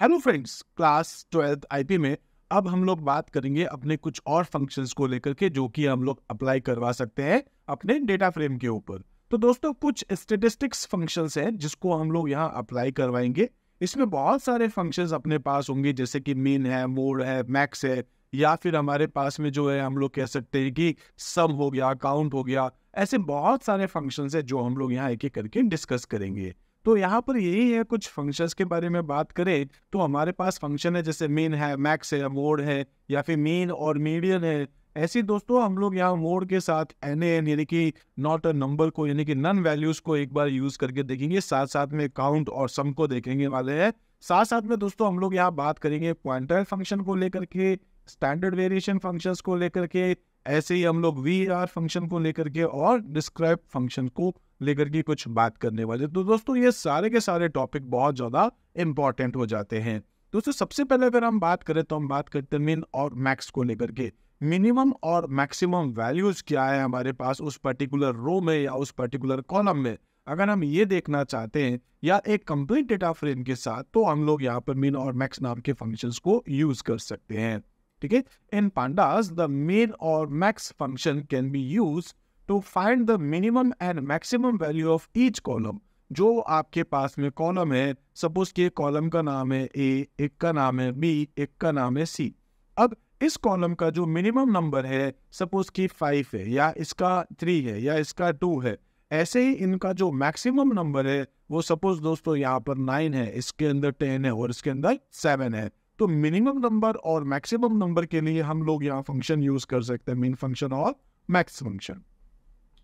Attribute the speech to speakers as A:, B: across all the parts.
A: Hello friends, class 12th IP में अब हम लोग बात करेंगे अपने कुछ और फंक्शंस को लेकर के जो कि हम लोग अप्लाई करवा सकते हैं अपने डेटा फ्रेम के ऊपर। तो दोस्तों कुछ स्टैटिस्टिक्स फंक्शंस हैं जिसको हम लोग यहाँ अप्लाई करवाएंगे। इसमें बहुत सारे फंक्शंस अपने पास होंगे जैसे कि मीन है, मोड है, मैक्स है, या फिर हमारे पास में जो है हम लोग कह सकते हैं कि सम हो गया, काउंट हो गया। ऐसे बहुत सारे फंक्शंस है जो हम लोग यहाँ एक एक करके डिस्कस करेंगे। तो यहाँ पर यही है, कुछ फंक्शंस के बारे में बात करें तो हमारे पास फंक्शन है जैसे मीन है, मैक्स है, मोड है, या फिर मीन और मीडियन है। ऐसे दोस्तों हम लोग यहाँ मोड के साथ एन यानी कि नॉट अ नंबर को यानी कि नन वैल्यूज को एक बार यूज करके देखेंगे, साथ साथ में काउंट और सम को देखेंगे वाले हैं। साथ साथ में दोस्तों हम लोग यहाँ बात करेंगे क्वांटाइल फंक्शन को लेकर के, स्टैंडर्ड वेरिएशन फंक्शंस को लेकर के, ऐसे ही हम लोग वीआर फंक्शन को लेकर के और डिस्क्राइब फंक्शन को लेकर के कुछ बात करने वाले। तो दोस्तों ये सारे के सारे टॉपिक बहुत ज्यादा इंपॉर्टेंट हो जाते हैं। दोस्तों सबसे पहले अगर हम बात करें तो हम बात करते हैं मिन और मैक्स को लेकर के। मिनिमम और मैक्सिमम वैल्यूज क्या है हमारे पास उस पर्टिकुलर रो में या उस पर्टिकुलर कॉलम में, अगर हम ये देखना चाहते हैं या एक कंप्लीट डेटा फ्रेम के साथ, तो हम लोग यहाँ पर मिन और मैक्स नाम के फंक्शंस को यूज कर सकते हैं। ठीक है, इन पांडास द मिन और max function can be use to find the minimum and maximum value of each column. जो आपके पास में कॉलम है, सपोज कि कॉलम का नाम है ए, एक का नाम है बी, एक का नाम है सी। अब इस कॉलम का जो मिनिमम नंबर है सपोज कि 5 है, या इसका 3 है, या इसका 2 है। ऐसे ही इनका जो मैक्सिमम नंबर है वो सपोज दोस्तों यहाँ पर 9 है, इसके अंदर 10 है और इसके अंदर 7 है। तो मिनिमम नंबर और मैक्सिमम नंबर के लिए हम लोग यहाँ फंक्शन यूज कर सकते हैं, मीन फंक्शन और मैक्स फंक्शन।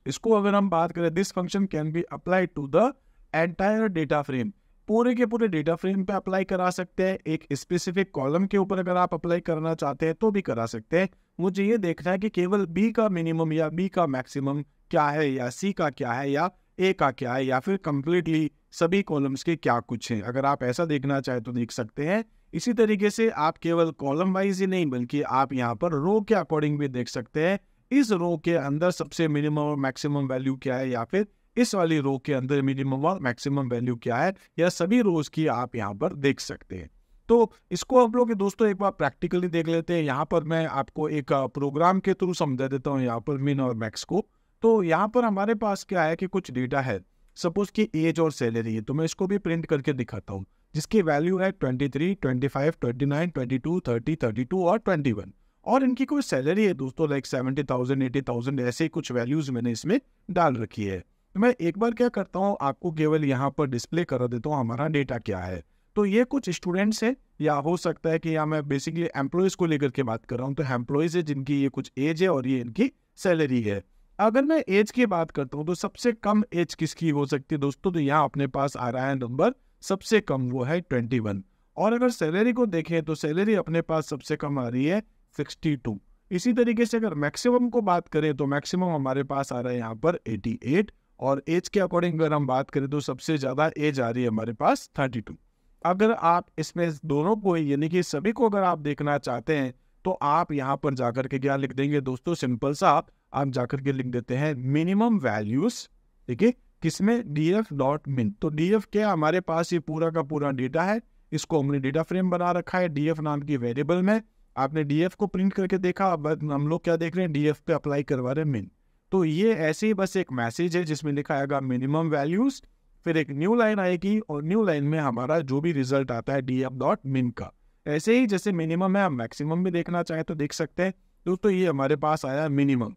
A: इसको अगर हम बात करें, this function can be apply to the entire data frame. पूरे के पूरे डेटा फ्रेम पे अप्लाई करा सकते हैं। एक स्पेसिफिक कॉलम के ऊपर अगर आप अप्लाई करना चाहते हैं तो भी करा सकते हैं। मुझे ये देखना है कि केवल बी का मिनिमम या बी का मैक्सिमम क्या है, या सी का क्या है, या ए का क्या है, या फिर कंप्लीटली सभी कॉलम्स के क्या कुछ है। अगर आप ऐसा देखना चाहे तो देख सकते हैं। इसी तरीके से आप केवल कॉलम वाइज ही नहीं बल्कि आप यहाँ पर रो के अकॉर्डिंग भी देख सकते हैं। इस रो के अंदर सबसे मिनिमम और मैक्सिमम वैल्यू क्या है, या फिर इस वाली रो के अंदर मिनिमम और मैक्सिमम वैल्यू क्या है, या सभी रोज की आप यहाँ पर देख सकते हैं। तो इसको हम लोग दोस्तों एक बार प्रैक्टिकली देख लेते हैं। यहाँ पर मैं आपको एक प्रोग्राम के थ्रू समझा देता हूँ यहाँ पर मिन और मैक्स को। तो यहाँ पर हमारे पास क्या है कि कुछ डेटा है, सपोज कि एज और सैलरी है। तो मैं इसको भी प्रिंट करके दिखाता हूँ, जिसकी वैल्यू है 23, 25, 29, 22, 30, 32 और 21। और इनकी कोई सैलरी है दोस्तों लाइक 70,000, 80,000, ऐसे कुछ वैल्यूज मैंने इसमें डाल रखी है। तो मैं एक बार क्या करता हूँ, आपको केवल यहाँ पर डिस्प्ले करा देता हूँ हमारा डेटा क्या है। तो ये कुछ स्टूडेंट्स है, या हो सकता है कि यहाँ मैं बेसिकली एम्प्लॉयज को लेकर के बात कर रहा हूँ। तो एम्प्लॉयज है जिनकी ये कुछ एज है और ये इनकी सैलरी है। अगर मैं एज की बात करता हूँ तो सबसे कम एज किसकी हो सकती है दोस्तों, तो यहाँ अपने पास आ रहा है नंबर सबसे कम, वो है 21। और अगर सैलरी को देखें तो सैलरी अपने पास सबसे कम आ रही है 62। इसी तरीके से अगर मैक्सिमम को बात करें तो मैक्सिमम हमारे पास आ रहा है यहाँ पर 88। और एज के अकॉर्डिंग अगर हम बात करें तो सबसे ज्यादा एज आ रही है हमारे पास 32। अगर आप इसमें दोनों को यानी कि सभी को अगर आप देखना चाहते हैं तो आप यहाँ पर जाकर के क्या लिख देंगे दोस्तों, सिंपल सा आप जाकर के लिख देते हैं मिनिमम वैल्यूज। ठीक है, किसमें, df.min। तो df क्या, हमारे पास ये पूरा का पूरा डेटा है। इसको हमने डेटा फ्रेम बना रखा है df नाम की वेरिएबल में। आपने df को प्रिंट करके देखा, अब हम लोग क्या देख रहे हैं, df पे अप्लाई करवा रहे हैं min। तो ये ऐसे ही बस एक मैसेज है जिसमें लिखा आएगा मिनिमम वैल्यूज, फिर एक न्यू लाइन आएगी और न्यू लाइन में हमारा जो भी रिजल्ट आता है df.min का। ऐसे ही जैसे मिनिमम है, हम मैक्सिमम भी देखना चाहे तो देख सकते हैं। दोस्तों ये हमारे पास आया मिनिमम।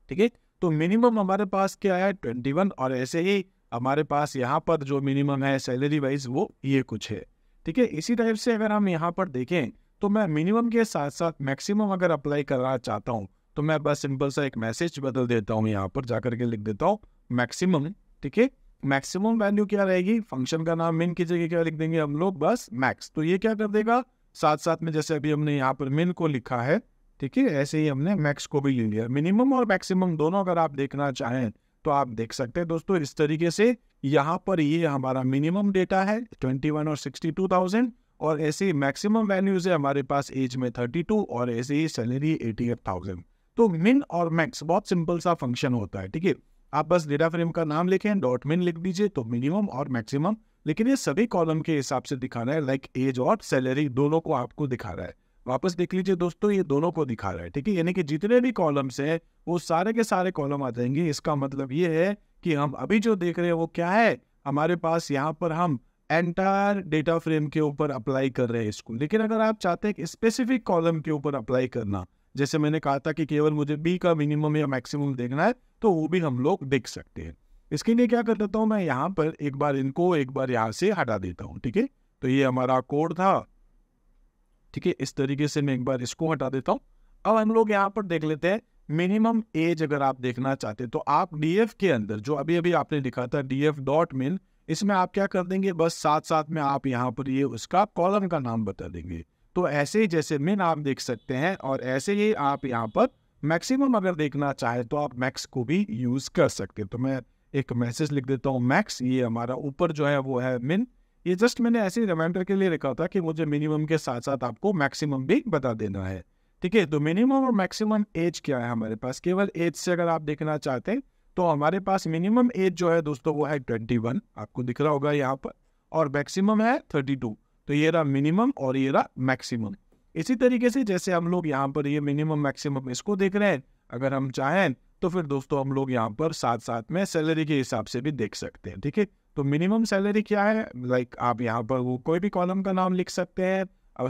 A: ठीक है, तो मिनिमम हमारे पास क्या है 21। और ऐसे ही हमारे पास यहाँ पर जो मिनिमम है सैलरी वाइज वो ये कुछ है। ठीक है, इसी टाइप से अगर हम यहाँ पर देखें तो मैं मिनिमम के साथ साथ मैक्सिमम अगर अप्लाई करना चाहता हूँ तो मैं बस सिंपल सा एक मैसेज बदल देता हूँ, यहाँ पर जाकर के लिख देता हूँ मैक्सिमम। ठीक है, मैक्सिमम वैल्यू क्या रहेगी, फंक्शन का नाम मिन की जगह क्या लिख देंगे हम लोग, बस मैक्स। तो ये क्या कर देगा, साथ साथ में जैसे अभी हमने यहाँ पर मिन को लिखा है, ठीक है, ऐसे ही हमने मैक्स को भी ले लिया। मिनिमम और मैक्सिमम दोनों अगर आप देखना चाहें तो आप देख सकते हैं दोस्तों इस तरीके से। यहाँ पर ये हमारा मिनिमम डेटा है 21 और 62,000, और ऐसे ही मैक्सिमम वैल्यूज है हमारे पास एज में 32, और ऐसे ही सैलरी 88,000। तो मिन और मैक्स बहुत सिंपल सा फंक्शन होता है। ठीक है, आप बस डेटा फ्रेम का नाम लिखें, .min लिख दीजिए तो मिनिमम और मैक्सिमम लेकिन ये सभी कॉलम के हिसाब से दिखा रहा है, लाइक एज और सैलरी दोनों को आपको दिखा रहा है। वापस देख लीजिए दोस्तों, ये दोनों को दिखा रहा है, ठीक है, यानी कि जितने भी कॉलम्स हैं वो सारे के सारे कॉलम आ जाएंगे। इसका मतलब ये है कि हम अभी जो देख रहे हैं वो क्या है, हमारे पास यहाँ पर हम एंटायर डेटा फ्रेम के ऊपर अप्लाई कर रहे हैं इसको। लेकिन अगर आप चाहते हैं कि स्पेसिफिक कॉलम के ऊपर अप्लाई करना, जैसे मैंने कहा था कि केवल मुझे बी का मिनिमम या मैक्सिमम देखना है, तो वो भी हम लोग देख सकते हैं। इसके लिए क्या कर देता हूँ, मैं यहाँ पर एक बार इनको एक बार यहाँ से हटा देता हूँ, ठीक है। तो ये हमारा कोड था, ठीक है, इस तरीके से मैं एक बार इसको हटा देता हूँ। अब हम लोग यहाँ पर देख लेते हैं मिनिमम एज। अगर आप देखना चाहते हैं तो आप डीएफ के अंदर जो अभी अभी आपने लिखा था df.min, इसमें आप क्या कर देंगे, बस साथ साथ में आप यहाँ पर ये उसका कॉलम का नाम बता देंगे। तो ऐसे ही जैसे min आप देख सकते हैं, और ऐसे ही आप यहाँ पर मैक्सिमम अगर देखना चाहे तो आप मैक्स को भी यूज कर सकते हैं। तो मैं एक मैसेज लिख देता हूँ मैक्स, ये हमारा ऊपर जो है वो है min। ये जस्ट मैंने ऐसे ही रिमाइंडर के लिए लिखा था कि मुझे मिनिमम के साथ साथ आपको मैक्सिमम भी बता देना है, ठीक है। तो मिनिमम और मैक्सिमम एज क्या है हमारे पास, केवल एज से अगर आप देखना चाहते हैं तो हमारे पास मिनिमम एज जो है दोस्तों वो है 21, आपको दिख रहा होगा यहाँ पर, और मैक्सिमम है 32। तो ये रहा मिनिमम और ये रहा मैक्सिमम। इसी तरीके से जैसे हम लोग यहाँ पर ये मिनिमम मैक्सिमम इसको देख रहे हैं, अगर हम चाहें तो फिर दोस्तों हम लोग यहाँ पर साथ साथ में सैलरी के हिसाब से भी देख सकते हैं, ठीक है। तो मिनिमम सैलरी क्या है, लाइक आप यहाँ पर वो कोई भी कॉलम का नाम लिख सकते हैं। अब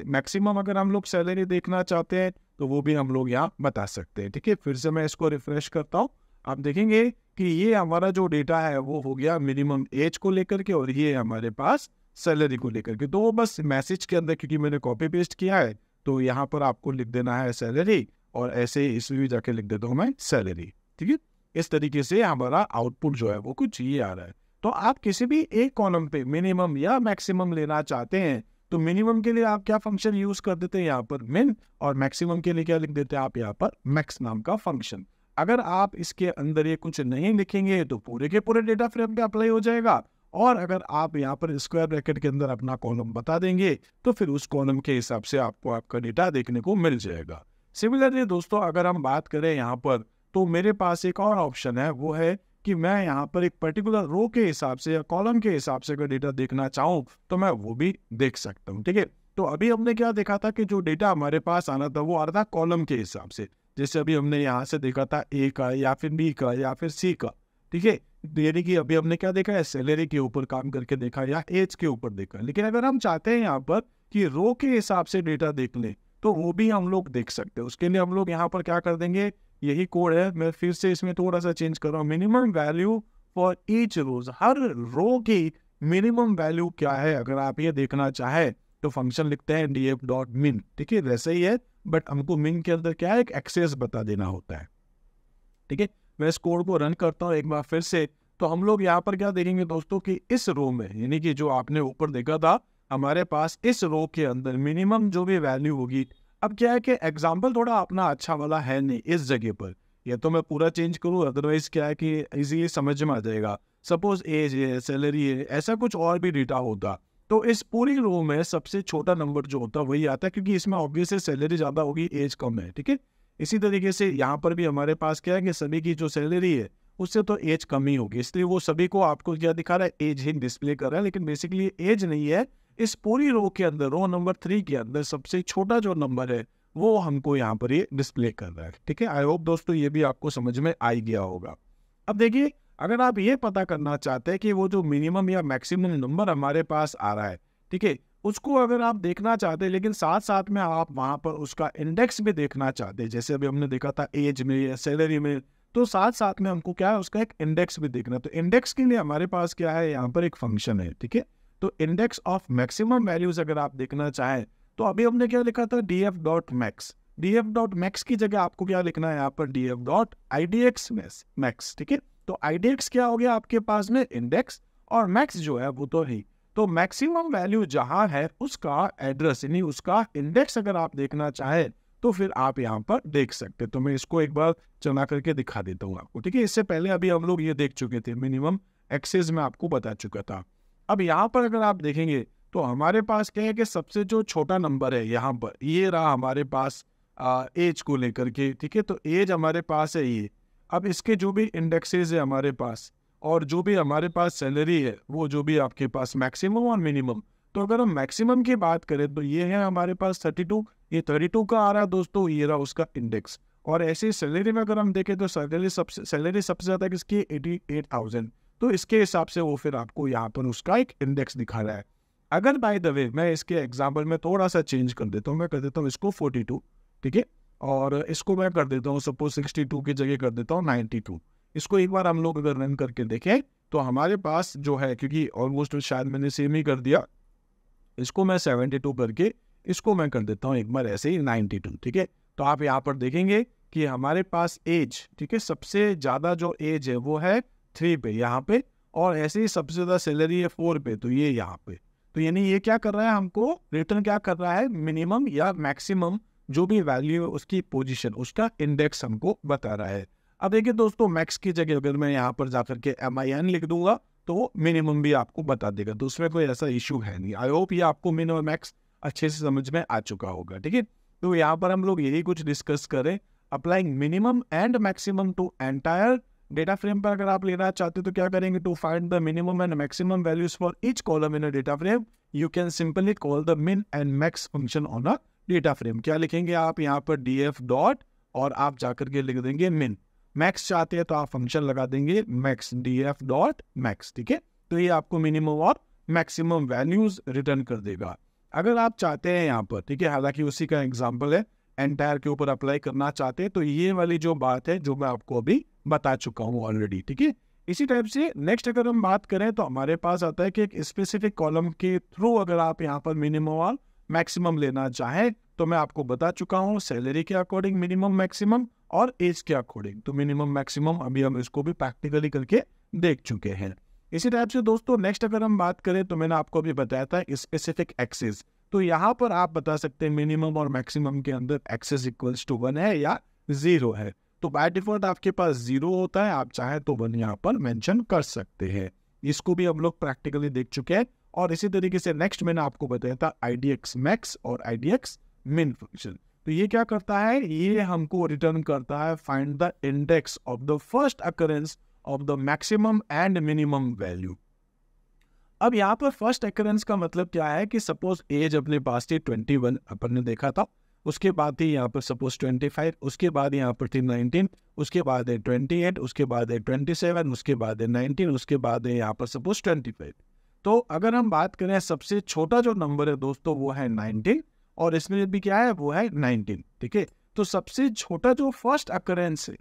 A: मैक्सिमम अगर हम लोग सैलरी देखना चाहते हैं तो वो भी हम लोग यहाँ बता सकते हैं, ठीक है। फिर से मैं इसको रिफ्रेश करता हूँ, आप देखेंगे कि ये हमारा जो डेटा है वो हो गया मिनिमम एज को लेकर के, और ये हमारे पास सैलरी को लेकर के। तो वो बस मैसेज के अंदर क्योंकि मैंने कॉपी पेस्ट किया है तो यहाँ पर आपको लिख देना है सैलरी, और ऐसे इसमें भी जाके लिख देता हूँ मैं सैलरी, ठीक है। इस तरीके से हमारा आउटपुट जो है वो कुछ ये आ रहा है। तो आप किसी भी एक कॉलम पे मिनिमम या मैक्सिमम लेना चाहते हैं तो मिनिमम के लिए आप क्या फंक्शन यूज कर देते हैं यहाँ पर min, और मैक्सिमम के लिए क्या लिख देते हैं आप यहाँ पर मैक्स नाम का फंक्शन। अगर आप इसके अंदर ये कुछ नहीं लिखेंगे तो पूरे के पूरे डेटा फ्रेम पे अप्लाई हो जाएगा, और अगर आप यहाँ पर स्क्वायर ब्रैकेट के अंदर अपना कॉलम बता देंगे तो फिर उस कॉलम के हिसाब से आपको आपका डेटा देखने को मिल जाएगा। सिमिलरली दोस्तों अगर हम बात करें यहाँ पर, तो मेरे पास एक और ऑप्शन है, वो है कि मैं यहाँ पर एक पर्टिकुलर रो के हिसाब से या कॉलम के हिसाब से अगर डेटा देखना चाहूँ तो मैं वो भी देख सकता हूँ, ठीक है। तो अभी हमने क्या देखा था कि जो डेटा हमारे पास आना था वो आ रहा था कॉलम के हिसाब से, जैसे अभी हमने यहाँ से देखा था ए का या फिर बी का या फिर सी का, ठीक है। यानी कि अभी हमने क्या देखा है, सैलरी के ऊपर काम करके देखा या एज के ऊपर देखा। लेकिन अगर हम चाहते हैं यहाँ पर कि रो के हिसाब से डेटा देख लें तो वो भी हम लोग देख सकते हैं। उसके लिए हम लोग यहाँ पर क्या कर देंगे, यही कोड है, मैं फिर से इसमें थोड़ा सा चेंज कर रहा हूँ। मिनिमम वैल्यू फॉर ईच रोज, हर रो की मिनिमम वैल्यू क्या है अगर आप ये देखना चाहें तो फंक्शन लिखते हैं df.min, ठीक है। वैसे ही है बट हमको min के अंदर क्या है, एक एक्सेस बता देना होता है, ठीक है। मैं इस कोड को रन करता हूँ एक बार फिर से, तो हम लोग यहाँ पर क्या देखेंगे दोस्तों कि इस रो में, यानी कि जो आपने ऊपर देखा था हमारे पास इस रो के अंदर मिनिमम जो भी वैल्यू होगी। अब क्या है कि एग्जाम्पल थोड़ा अपना अच्छा वाला है नहीं इस जगह पर, या तो मैं पूरा चेंज करूँ, अदरवाइज क्या है कि इजीली समझ में आ जाएगा। सपोज एज है, सैलरी है, ऐसा कुछ और भी डेटा होता तो इस पूरी रो में सबसे छोटा नंबर जो होता वही आता, क्योंकि इसमें ऑब्वियसली सैलरी ज्यादा होगी, एज कम है, ठीक है। इसी तरीके से यहाँ पर भी हमारे पास क्या है कि सभी की जो सैलरी है उससे तो एज कम ही होगी, इसलिए वो सभी को आपको क्या दिखा रहा है, एज ही डिस्प्ले कर रहा है। लेकिन बेसिकली एज नहीं है, इस पूरी रो के अंदर, रो नंबर 3 के अंदर सबसे छोटा जो नंबर है वो हमको यहाँ पर ये डिस्प्ले कर रहा है, ठीक है। आई होप दोस्तों ये भी आपको समझ में आ गया होगा। अब देखिए अगर आप ये पता करना चाहते हैं कि वो जो मिनिमम या मैक्सिमम नंबर हमारे पास आ रहा है, ठीक है, उसको अगर आप देखना चाहते हैं लेकिन साथ साथ में आप वहां पर उसका इंडेक्स भी देखना चाहते हैं, जैसे अभी हमने देखा था एज में या सैलरी में, तो साथ साथ में हमको क्या है उसका एक इंडेक्स भी देखना। तो इंडेक्स के लिए हमारे पास क्या है, यहाँ पर एक फंक्शन है, ठीक है। तो इंडेक्स ऑफ मैक्सिमम वैल्यूज अगर आप देखना चाहें तो अभी हमने क्या लिखा था, df.max। df.max की जगह आपको क्या लिखना है यहाँ पर, df.idx max, ठीक है। तो idx क्या हो गया आपके पास में, इंडेक्स, और मैक्स जो है वो तो है। तो मैक्सिमम वैल्यू जहां है उसका एड्रेस यानी उसका इंडेक्स अगर आप देखना चाहें तो फिर आप यहाँ पर देख सकते हैं। तो मैं इसको एक बार चला करके दिखा देता हूँ आपको, ठीक है। इससे पहले अभी हम लोग ये देख चुके थे, मिनिमम एक्सेस में आपको बता चुका था। अब यहाँ पर अगर आप देखेंगे तो हमारे पास क्या है कि सबसे जो छोटा नंबर है यहाँ पर, ये रहा हमारे पास एज को लेकर के, ठीक है। तो एज हमारे पास है ये। अब इसके जो भी इंडेक्सेस है हमारे पास और जो भी हमारे पास सैलरी है वो जो भी आपके पास मैक्सिमम और मिनिमम। तो अगर हम मैक्सिमम की बात करें तो ये है हमारे पास 32, ये 32 का आ रहा है दोस्तों, ये रहा उसका इंडेक्स। और ऐसे सैलरी में अगर हम देखें तो सैलरी सबसे ज़्यादा किसकी 88,000, तो इसके हिसाब से वो फिर आपको यहाँ पर उसका एक इंडेक्स दिखा रहा है। अगर बाय द वे मैं इसके एग्जाम्पल में थोड़ा सा चेंज कर देता हूँ, मैं कर देता हूँ इसको 42, ठीक है, और इसको मैं कर देता हूँ सपोज 62 की जगह कर देता हूँ 92। इसको एक बार हम लोग अगर रन करके देखें तो हमारे पास जो है, क्योंकि ऑलमोस्ट शायद मैंने सेम ही कर दिया, इसको मैं 72 करके इसको मैं कर देता हूँ एक बार ऐसे ही 92, ठीक है। तो आप यहाँ पर देखेंगे कि हमारे पास एज, ठीक है, सबसे ज़्यादा जो एज है वो है 3 पे यहाँ पे, और ऐसे ही सबसे ज़्यादा सैलरी है 4 पे, तो ये यहाँ पे। तो यानी ये क्या कर रहा है, हमको रिटर्न क्या कर रहा है, मिनिमम या मैक्सिमम जो भी वैल्यू है उसकी पोजीशन, उसका इंडेक्स हमको बता रहा है। अब देखिए दोस्तों, मैक्स की जगह अगर मैं यहाँ पर जाकर के MIN लिख दूंगा तो वो मिनिमम भी आपको बता देगा, तो उसमें कोई ऐसा इशू है नहीं। आई होप ये आपको मिन और मैक्स अच्छे से समझ में आ चुका होगा, ठीक है। तो यहाँ पर हम लोग यही कुछ डिस्कस करें, applying minimum and maximum to entire data frame पर अगर आप लेना चाहते हो तो क्या करेंगे, to find the minimum and maximum values for each column in a data frame you can simply call the min and max function on a data frame. क्या लिखेंगे आप यहाँ पर, df डॉट, और आप जाकर के लिख देंगे मिन। मैक्स चाहते हैं तो आप फंक्शन लगा देंगे मैक्स, df डॉट मैक्स, ठीक है। तो ये आपको मिनिमम और मैक्सिमम वैल्यूज रिटर्न कर देगा। अगर आप चाहते हैं यहाँ पर, ठीक है, हालांकि उसी का एग्जांपल है, एंटायर के ऊपर अप्लाई करना चाहते हैं तो ये वाली जो बात है जो मैं आपको अभी बता चुका हूँ ऑलरेडी, ठीक है। इसी टाइप से नेक्स्ट अगर हम बात करें तो हमारे पास आता है कि एक स्पेसिफिक कॉलम के थ्रू अगर आप यहाँ पर मिनिमम और मैक्सिमम लेना चाहें तो मैं आपको बता चुका हूँ सैलरी के अकॉर्डिंग मिनिमम मैक्सिमम और एज के अकॉर्डिंग। तो मिनिमम मैक्सिमम अभी हम इसको भी प्रैक्टिकली करके देख चुके हैं। इसी टाइप से दोस्तों नेक्स्ट अगर हम बात करें तो मैंने आपको अभी बताया था स्पेसिफिक एक्सेस। तो यहाँ पर आप बता सकते हैं मिनिमम और मैक्सिमम के अंदर एक्सेस इक्वल्स टू 1 है या 0 है। तो बाय डिफॉल्ट आपके पास 0 होता है, आप चाहे तो 1 यहाँ पर मेंशन कर सकते हैं। इसको भी हम लोग प्रैक्टिकली देख चुके हैं। और इसी तरीके से नेक्स्ट मैंने आपको बताया था IDX मैक्स और IDX मिन फंक्शन। तो ये क्या करता है, ये हमको रिटर्न करता है find the index of the first occurrence of the maximum and minimum value. अब यहाँ पर फर्स्ट अकरेंस का मतलब क्या है कि सपोज एज अपने पास थी 21, अपन ने देखा था, उसके बाद थी यहाँ पर सपोज 25, उसके बाद यहाँ पर थी 19, उसके बाद है 28, उसके बाद है 27, उसके बाद है 19, उसके बाद है यहाँ पर सपोज 25। तो अगर हम बात करें सबसे छोटा जो नंबर है दोस्तों वो है 19, और इसमें भी क्या है वो है 19, ठीक है। तो सबसे छोटा जो फर्स्ट अकरेंस है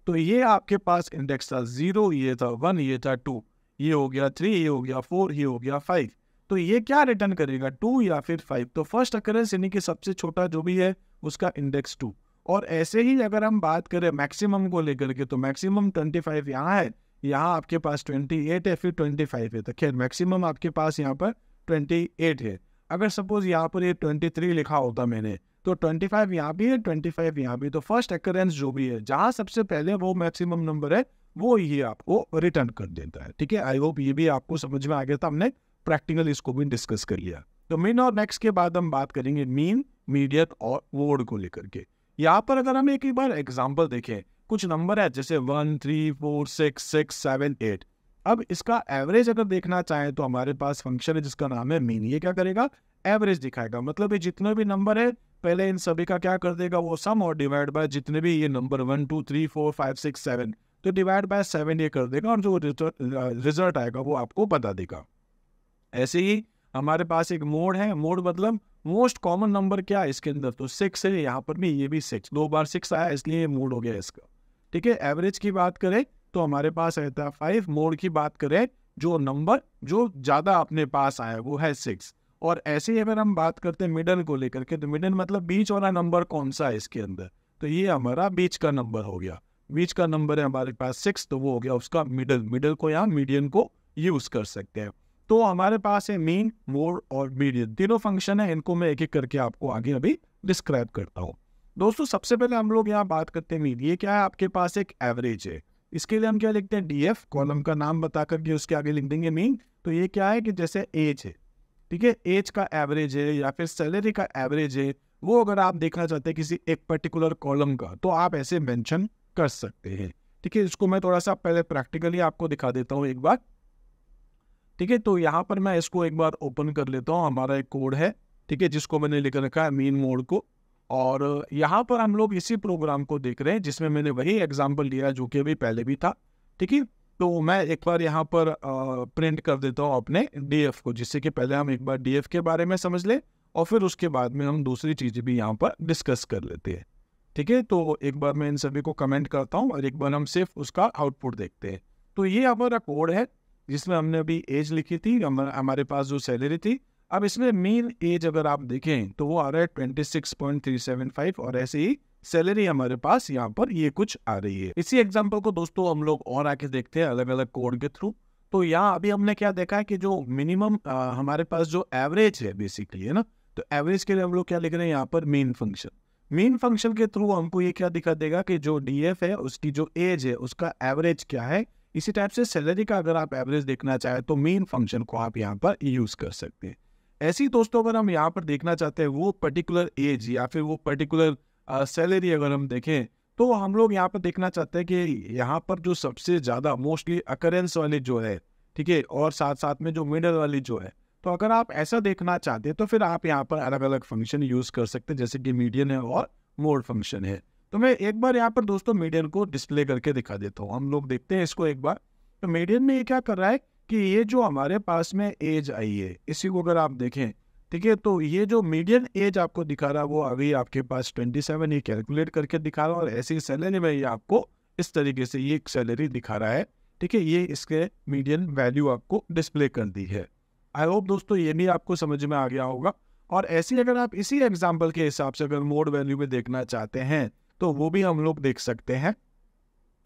A: तो ये आपके पास इंडेक्स था 0, ये था 1, ये था 2, ये हो गया 3, ये हो गया 4, ये हो गया 5। तो ये क्या रिटर्न करेगा, 2 या फिर 5। तो फर्स्ट अकरेंस यानी कि सबसे छोटा जो भी है उसका इंडेक्स 2। और ऐसे ही अगर हम बात करें मैक्सिमम को लेकर के तो मैक्सिमम 25 यहाँ है, यहाँ आपके पास 28 है, फिर 25 है। तो खैर मैक्सिमम आपके पास यहाँ पर 28 है। अगर सपोज यहाँ पर ये 23 लिखा होता मैंने, तो 25 यहाँ भी है, 25 यहाँ भी। तो फर्स्ट अकरेंस जो भी है जहाँ सबसे पहले वो मैक्सिमम नंबर है वो ये आपको रिटर्न कर देता है, ठीक है। आई होप ये भी आपको समझ में आ गया था, हमने प्रैक्टिकल इसको भी डिस्कस कर लिया। तो मिन और मैक्स के बाद हम बात करेंगे मीन, मीडियन और मोड को लेकर के। यहाँ पर अगर हम एक बार एग्जांपल देखें, कुछ नंबर है जैसे 1, 3, 4, 6, 7, 8। अब इसका एवरेज अगर देखना चाहें तो हमारे पास फंक्शन है जिसका नाम है मीन। ये क्या करेगा, एवरेज दिखाएगा, मतलब ये जितने भी नंबर है पहले इन सभी का क्या कर देगा वो सम, और डिवाइड बाय जितने भी ये नंबर 1, 2, 3, 4, 5, 6, 7, तो डिवाइड बाय 7 ये कर देगा, और जो रिजल्ट आएगा वो आपको बता देगा। ऐसे ही हमारे पास एक मोड है, मोड मतलब मोस्ट कॉमन नंबर क्या है इसके अंदर, तो 6 है, यहाँ पर भी ये भी 6, 2 बार 6 आया इसलिए मोड हो गया इसका, ठीक है। एवरेज की बात करें तो हमारे पास रहता है 5। मोड की बात करें जो नंबर जो ज्यादा अपने पास आया वो है 6। और ऐसे ही अगर हम बात करते हैं मिडल को लेकर के, तो मिडल मतलब बीच वाला नंबर कौन सा है इसके अंदर, तो ये हमारा बीच का नंबर हो गया। बीच का नंबर है हमारे पास 6, तो वो हो गया उसका मिडल। मिडल को या मीडियन को यूज कर सकते हैं। तो हमारे पास है मीन, मोड और मीडियन, तीनों फंक्शन है। इनको मैं एक एक करके आपको आगे अभी डिस्क्राइब करता हूँ। दोस्तों सबसे पहले हम लोग यहाँ बात करते हैं मीन। ये क्या है, आपके पास एक एवरेज है, इसके लिए हम क्या लिखते हैं, DF, कॉलम का नाम बता करके उसके आगे लिख देंगे मीन। तो ये क्या है कि जैसे एज है, ठीक है, एज का एवरेज है या फिर सैलरी का एवरेज है, वो अगर आप देखना चाहते हैं किसी एक पर्टिकुलर कॉलम का तो आप ऐसे मेंशन कर सकते हैं। ठीक है, इसको मैं थोड़ा सा पहले प्रैक्टिकली आपको दिखा देता हूँ एक बार। ठीक है, तो यहाँ पर मैं इसको एक बार ओपन कर लेता हूँ। हमारा एक कोड है, ठीक है, जिसको मैंने लिख रखा है मीन मोड को, और यहाँ पर हम लोग इसी प्रोग्राम को देख रहे हैं जिसमें मैंने वही एग्जाम्पल लिया जो कि अभी पहले भी था। ठीक है, तो मैं एक बार यहाँ पर प्रिंट कर देता हूँ अपने डीएफ को, जिससे कि पहले हम एक बार डीएफ के बारे में समझ लें और फिर उसके बाद में हम दूसरी चीज़ें भी यहाँ पर डिस्कस कर लेते हैं। ठीक है, तो एक बार मैं इन सभी को कमेंट करता हूँ और एक बार हम सिर्फ उसका आउटपुट देखते हैं। तो ये हमारा कोड है जिसमें हमने अभी एज लिखी थी, हमारे पास जो सैलरी थी। अब इसमें मीन एज अगर आप देखें तो वो आ रहा है 26.375 और ऐसे ही सैलरी हमारे पास यहाँ पर ये कुछ आ रही है। इसी एग्जांपल को दोस्तों हम लोग और आके देखते हैं अलग अलग कोड के थ्रू। तो यहाँ अभी हमने क्या देखा है कि जो मिनिमम हमारे पास जो एवरेज है बेसिकली, है ना, तो एवरेज के लिए हम लोग क्या लिख रहे हैं यहाँ पर मेन फंक्शन। मेन फंक्शन के थ्रू हमको ये क्या दिखा देगा कि जो डीएफ है उसकी जो एज है उसका एवरेज क्या है। इसी टाइप से सैलरी का अगर आप एवरेज देखना चाहें तो मेन फंक्शन को आप यहाँ पर यूज कर सकते हैं। ऐसे ही दोस्तों अगर हम यहाँ पर देखना चाहते हैं वो पर्टिकुलर एज या फिर वो पर्टिकुलर सैलरी अगर हम देखें तो हम लोग यहाँ पर देखना चाहते हैं कि यहाँ पर जो सबसे ज़्यादा मोस्टली अकरेंस वाली जो है, ठीक है, और साथ साथ में जो मिडल वाली जो है, तो अगर आप ऐसा देखना चाहते हैं तो फिर आप यहाँ पर अलग अलग फंक्शन यूज कर सकते हैं, जैसे कि मीडियन है और मोड फंक्शन है। तो मैं एक बार यहाँ पर दोस्तों मीडियन को डिस्प्ले करके दिखा देता हूँ। हम लोग देखते हैं इसको एक बार। तो मीडियन में ये क्या कर रहा है कि ये जो हमारे पास में एज आई है इसी को अगर आप देखें, ठीक है, तो ये जो मीडियन एज आपको दिखा रहा है वो अभी आपके पास 27 ये कैलकुलेट करके दिखा रहा है, और ऐसी सैलरी में ये आपको इस तरीके से ये सैलरी दिखा रहा है। ठीक है, ये इसके मीडियन वैल्यू आपको डिस्प्ले कर दी है। आई होप दोस्तों ये भी आपको समझ में आ गया होगा। और ऐसे अगर आप इसी एग्जाम्पल के हिसाब से अगर मोड वैल्यू में देखना चाहते हैं तो वो भी हम लोग देख सकते हैं।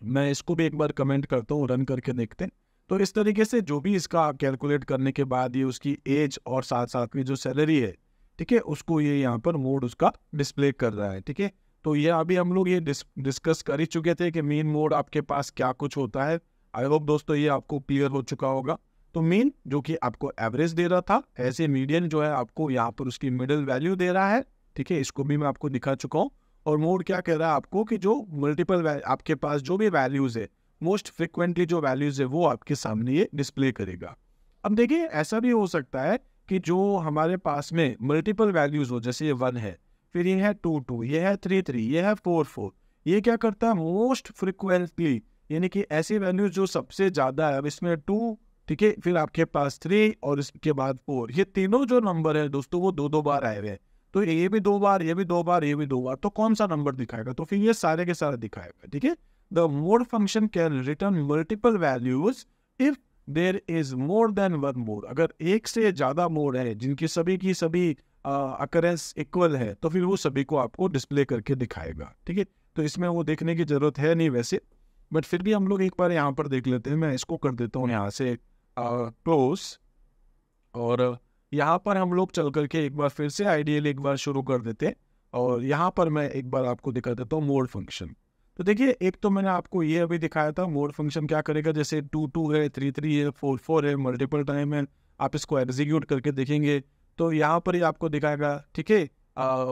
A: मैं इसको भी एक बार कमेंट करता हूँ, रन करके देखते हैं। तो इस तरीके से जो भी इसका कैलकुलेट करने के बाद ये उसकी एज और साथ साथ में जो सैलरी है, ठीक है, उसको ये यहाँ पर मोड उसका डिस्प्ले कर रहा है। ठीक है, तो ये अभी हम लोग ये डिस्कस कर ही चुके थे कि मेन मोड आपके पास क्या कुछ होता है। आई होप दोस्तों ये आपको क्लियर हो चुका होगा। तो मेन जो कि आपको एवरेज दे रहा था, ऐसे मीडियन जो है आपको यहाँ पर उसकी मिडिल वैल्यू दे रहा है। ठीक है, इसको भी मैं आपको दिखा चुका हूँ। और मोड क्या कह रहा है आपको कि जो मल्टीपल आपके पास जो भी वैल्यूज है, मोस्ट फ्रिक्वेंटली जो वैल्यूज है वो आपके सामने ये डिस्प्ले करेगा। अब देखिए ऐसा भी हो सकता है कि जो हमारे पास में मल्टीपल वैल्यूज हो, जैसे ये 1 है, फिर ये है 2 ये है 3 ये है 4 ये क्या करता है मोस्ट फ्रिक्वेंटली, यानी कि ऐसी वैल्यूज जो सबसे ज्यादा है। अब इसमें 2, ठीक है, फिर आपके पास 3 और इसके बाद 4, ये तीनों जो नंबर है दोस्तों वो 2 बार आए हुए हैं। तो ये भी 2 बार, ये भी 2 बार, ये भी 2 बार, तो कौन सा नंबर दिखाएगा? तो फिर ये सारे के सारे दिखाएगा। ठीक है, the mode function can return multiple values if there is more than one mode. अगर एक से ज्यादा मोड है जिनकी सभी की सभी अकरेंस इक्वल है तो फिर वो सभी को आपको डिस्प्ले करके दिखाएगा। ठीक है, तो इसमें वो देखने की जरूरत है नहीं वैसे, बट फिर भी हम लोग एक बार यहाँ पर देख लेते हैं। मैं इसको कर देता हूँ यहाँ से क्लोज, और यहाँ पर हम लोग चल करके एक बार फिर से आइडियल एक बार शुरू कर देते हैं। और यहाँ पर मैं एक बार आपको दिखा देता हूँ मोड फंक्शन। तो देखिए एक तो मैंने आपको ये अभी दिखाया था मोड फंक्शन क्या करेगा, जैसे 2 है, 3 है, 4 है, मल्टीपल टाइम है। आप इसको एग्जीक्यूट करके देखेंगे तो यहाँ पर ही आपको दिखाएगा। ठीक है,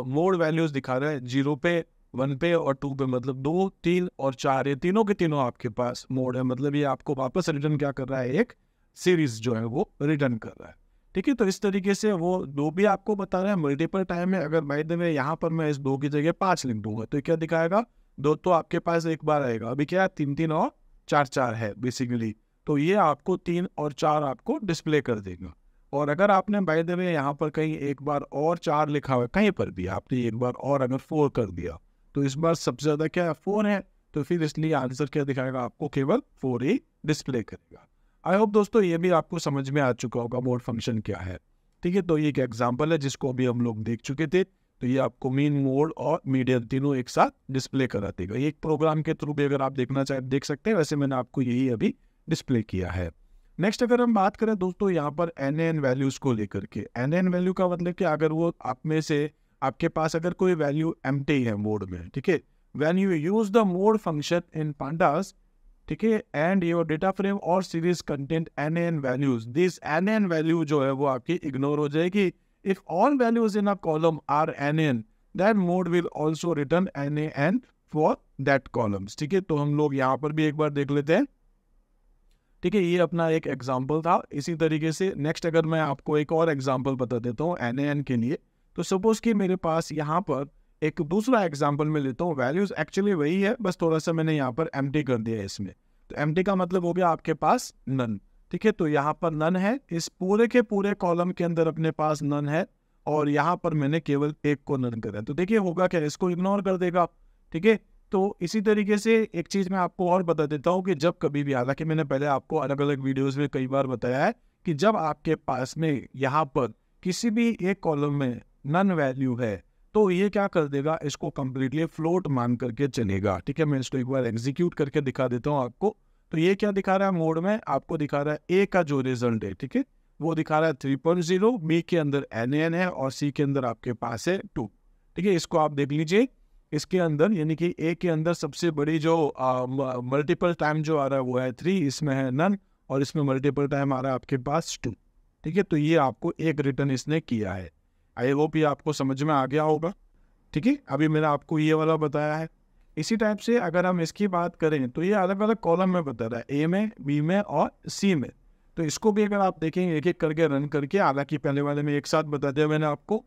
A: मोड वैल्यूज दिखा रहा है 0 पे, 1 पे और 2 पे, मतलब 2, 3 और 4, ये तीनों के तीनों आपके पास मोड है। मतलब ये आपको वापस रिटर्न क्या कर रहा है, एक सीरीज जो है वो रिटर्न कर रहा है। ठीक है, तो इस तरीके से वो 2 भी आपको बता रहा है मल्टीपल टाइम में। अगर बाय द वे यहाँ पर मैं इस 2 की जगह 5 लिख दूंगा तो क्या दिखाएगा, 2 तो आपके पास एक बार आएगा। अभी क्या है 3 और 4 है बेसिकली, तो ये आपको 3 और 4 आपको डिस्प्ले कर देगा। और अगर आपने बाय द वे यहाँ पर कहीं एक बार और 4 लिखा हुआ है, कहीं पर भी आपने एक बार और अगर 4 कर दिया तो इस बार सबसे ज्यादा क्या है 4 है, तो फिर इसलिए आंसर क्या दिखाएगा आपको, केवल 4 ही डिस्प्ले करेगा। आई होप दोस्तों ये भी आपको समझ में आ चुका होगा मोड फंक्शन क्या है। ठीक है, तो ये एक एग्जांपल है जिसको अभी हम लोग देख चुके थे। तो ये आपको मीन, मोड और मीडियन तीनों एक साथ डिस्प्ले करा देगा। ये एक प्रोग्राम के थ्रू भी अगर आप देखना चाहे देख सकते हैं, वैसे मैंने आपको यही अभी डिस्प्ले किया है। नेक्स्ट अगर हम बात करें दोस्तों यहाँ पर NaN वैल्यूज को लेकर के, NaN वैल्यू का मतलब कि अगर वो आप में से आपके पास अगर कोई वैल्यू एम्प्टी है मोड में, ठीक है, when you use the mode function in pandas, ठीक है, एंड योर डेटा फ्रेम और series content NaN values, this NaN value जो है वो आपकी इग्नोर हो जाएगी। If all values in a column are NaN, then mode will also return NaN for that columns. ठीक है, तो हम लोग यहाँ पर भी एक बार देख लेते हैं। ठीक है, ये अपना एक एग्जाम्पल था। इसी तरीके से नेक्स्ट अगर मैं आपको एक और एग्जाम्पल बता देता हूँ NaN के लिए, तो सपोज कि मेरे पास यहाँ पर एक दूसरा एग्जाम्पल में लेता हूँ। वैल्यूज एक्चुअली वही है, बस थोड़ा सा मैंने यहाँ पर एम्प्टी कर दिया है इसमें। तो एम्प्टी का मतलब हो गया आपके पास नन। ठीक है, तो यहाँ पर नन है, इस पूरे के पूरे कॉलम के अंदर अपने पास नन है, और यहाँ पर मैंने केवल एक को नन करा। तो देखिए होगा क्या, इसको इग्नोर कर देगा। ठीक है, तो इसी तरीके से एक चीज मैं आपको और बता देता हूँ कि जब कभी भी, हालांकि मैंने पहले आपको अलग अलग वीडियोस में कई बार बताया है कि जब आपके पास में यहाँ पर किसी भी एक कॉलम में नन वैल्यू है, तो ये क्या कर देगा, इसको कंप्लीटली फ्लोट मान करके चलेगा। ठीक है, मैं इसको एक बार एग्जीक्यूट करके दिखा देता हूँ आपको। तो ये क्या दिखा रहा है मोड में, आपको दिखा रहा है ए का जो रिजल्ट है, ठीक है, वो दिखा रहा है 3.0, बी के अंदर NaN है और सी के अंदर आपके पास है 2। ठीक है, इसको आप देख लीजिए, इसके अंदर यानी कि ए के अंदर सबसे बड़ी जो मल्टीपल टाइम जो आ रहा है वो है 3, इसमें है नन, और इसमें मल्टीपल टाइम आ रहा है आपके पास 2। ठीक है, तो ये आपको एक रिटर्न इसने किया है। आई होप ये आपको समझ में आ गया होगा। ठीक है, अभी मैंने आपको ये वाला बताया है। इसी टाइप से अगर हम इसकी बात करें तो ये अलग अलग कॉलम में बता रहा है, ए में, बी में और सी में। तो इसको भी अगर आप देखेंगे एक एक करके रन करके, हालांकि पहले वाले में एक साथ बता दिया मैंने आपको।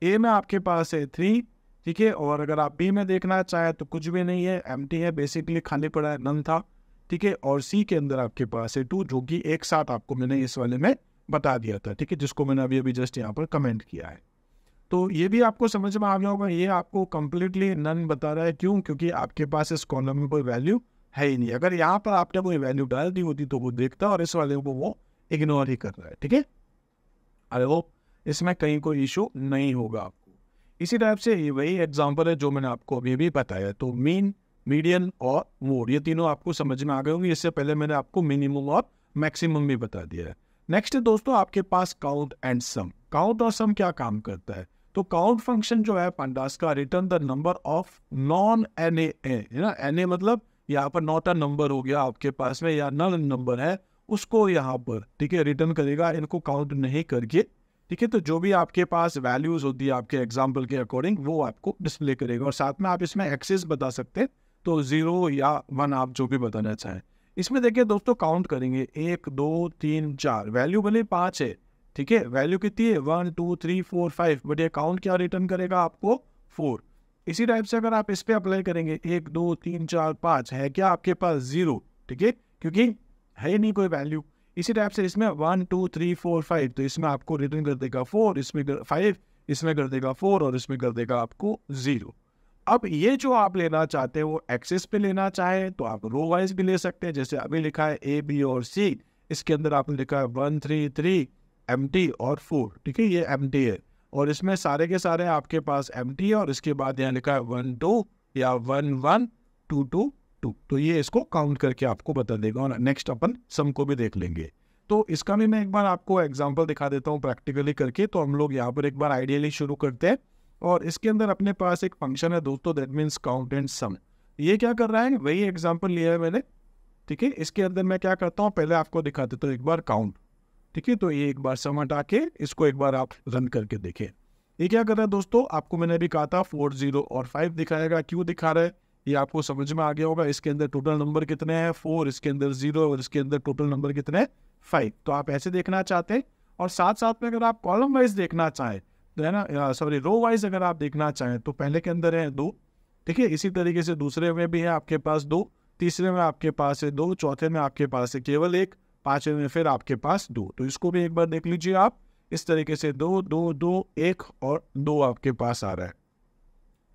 A: ए में आपके पास है 3, ठीक है, और अगर आप बी में देखना चाहें तो कुछ भी नहीं है, एम्प्टी है, बेसिकली खाली पड़ा है, नन था। ठीक है, और सी के अंदर आपके पास है 2, जो कि एक साथ आपको मैंने इस वाले में बता दिया था। ठीक है, जिसको मैंने अभी जस्ट यहाँ पर कमेंट किया है। तो ये भी आपको समझ में आ गया होगा, ये आपको कंप्लीटली नन बता रहा है। क्यों? क्योंकि आपके पास इस कॉलम में कोई वैल्यू है ही नहीं। अगर यहाँ पर आपने कोई वैल्यू डाल दी होती तो वो देखता, और इस वाले को वो इग्नोर ही कर रहा है। ठीक है, आई होप इसमें कहीं कोई इशू नहीं होगा आपको। इसी टाइप से ये वही एग्जांपल है जो मैंने आपको अभी भी बताया। तो मीन, मीडियन और मोड, ये तीनों आपको समझ में आ गए होंगे। इससे पहले मैंने आपको मिनिमम और मैक्सिमम भी बता दिया है। नेक्स्ट है दोस्तों आपके पास काउंट एंड सम। काउंट और सम क्या काम करता है? तो काउंट फंक्शन जो है पांडास का, return the number of non NA है ना। NA मतलब यहाँ पर नॉट अ नंबर हो गया आपके पास में, या नल नंबर है, उसको यहाँ पर, ठीक है, रिटर्न करेगा, इनको काउंट नहीं करके। ठीक है, तो जो भी आपके पास वैल्यूज होती है आपके एग्जाम्पल के अकॉर्डिंग, वो आपको डिस्प्ले करेगा। और साथ में आप इसमें एक्सेस बता सकते हैं, तो 0 या 1 आप जो भी बताना चाहें। इसमें देखिए दोस्तों, काउंट करेंगे 1 2 3 4, वैल्यू भले 5 है, ठीक है, वैल्यू कितनी है 1 2 3 4 5, बट ये काउंट क्या रिटर्न करेगा आपको 4। इसी टाइप से अगर आप इस पे अप्लाई करेंगे 1 2 3 4 5, है क्या आपके पास 0, ठीक है, क्योंकि है ही नहीं कोई वैल्यू। इसी टाइप से इसमें 1 2 3 4 5, तो इसमें आपको रिटर्न कर देगा 4, इसमें 5, इसमें कर देगा 4, और इसमें कर देगा आपको 0। अब ये जो आप लेना चाहते हैं वो एक्सेस पे लेना चाहे तो आप रो वाइज भी ले सकते हैं, जैसे अभी लिखा है A B और C, इसके अंदर आपने लिखा है 1 3 3 एम्प्टी और 4, ठीक है, ये एम्प्टी है, और इसमें सारे के सारे आपके पास एम्प्टी है, और इसके बाद यहाँ लिखा है 1 2 या 1 1 2 2 2, तो ये इसको काउंट करके आपको बता देगा। और नेक्स्ट अपन सम को भी देख लेंगे। तो इसका भी मैं एक बार आपको एग्जाम्पल दिखा देता हूँ प्रैक्टिकली करके। तो हम लोग यहाँ पर एक बार आइडियली शुरू करते हैं, और इसके अंदर अपने पास एक फंक्शन है दोस्तों, that means count and sum. ये क्या कर रहा है, वही एग्जांपल लिया है मैंने, ठीक है। इसके अंदर मैं क्या करता हूँ, पहले आपको दिखा देता हूँ एक बार काउंट, ठीक है। तो ये एक बार सम हटा के इसको एक बार आप रन करके देखें। ये क्या कर रहा है दोस्तों, आपको मैंने अभी कहा था 4 0 और 5 दिखाएगा। क्यों दिखा रहा है ये आपको समझ में आ गया होगा। इसके अंदर टोटल नंबर कितने हैं 4, इसके अंदर 0, और इसके अंदर टोटल नंबर कितने हैं 5। तो आप ऐसे देखना चाहते हैं, और साथ साथ में अगर आप कॉलम वाइज देखना चाहें तो है ना, सॉरी रो वाइज अगर आप देखना चाहें तो पहले के अंदर है 2, ठीक है। इसी तरीके से दूसरे में भी है आपके पास 2, तीसरे में आपके पास है 2, चौथे में आपके पास है केवल 1, पांचवें में फिर आपके पास 2। तो इसको भी एक बार देख लीजिए आप, इस तरीके से 2 2 2 1 और 2 आपके पास आ रहा है,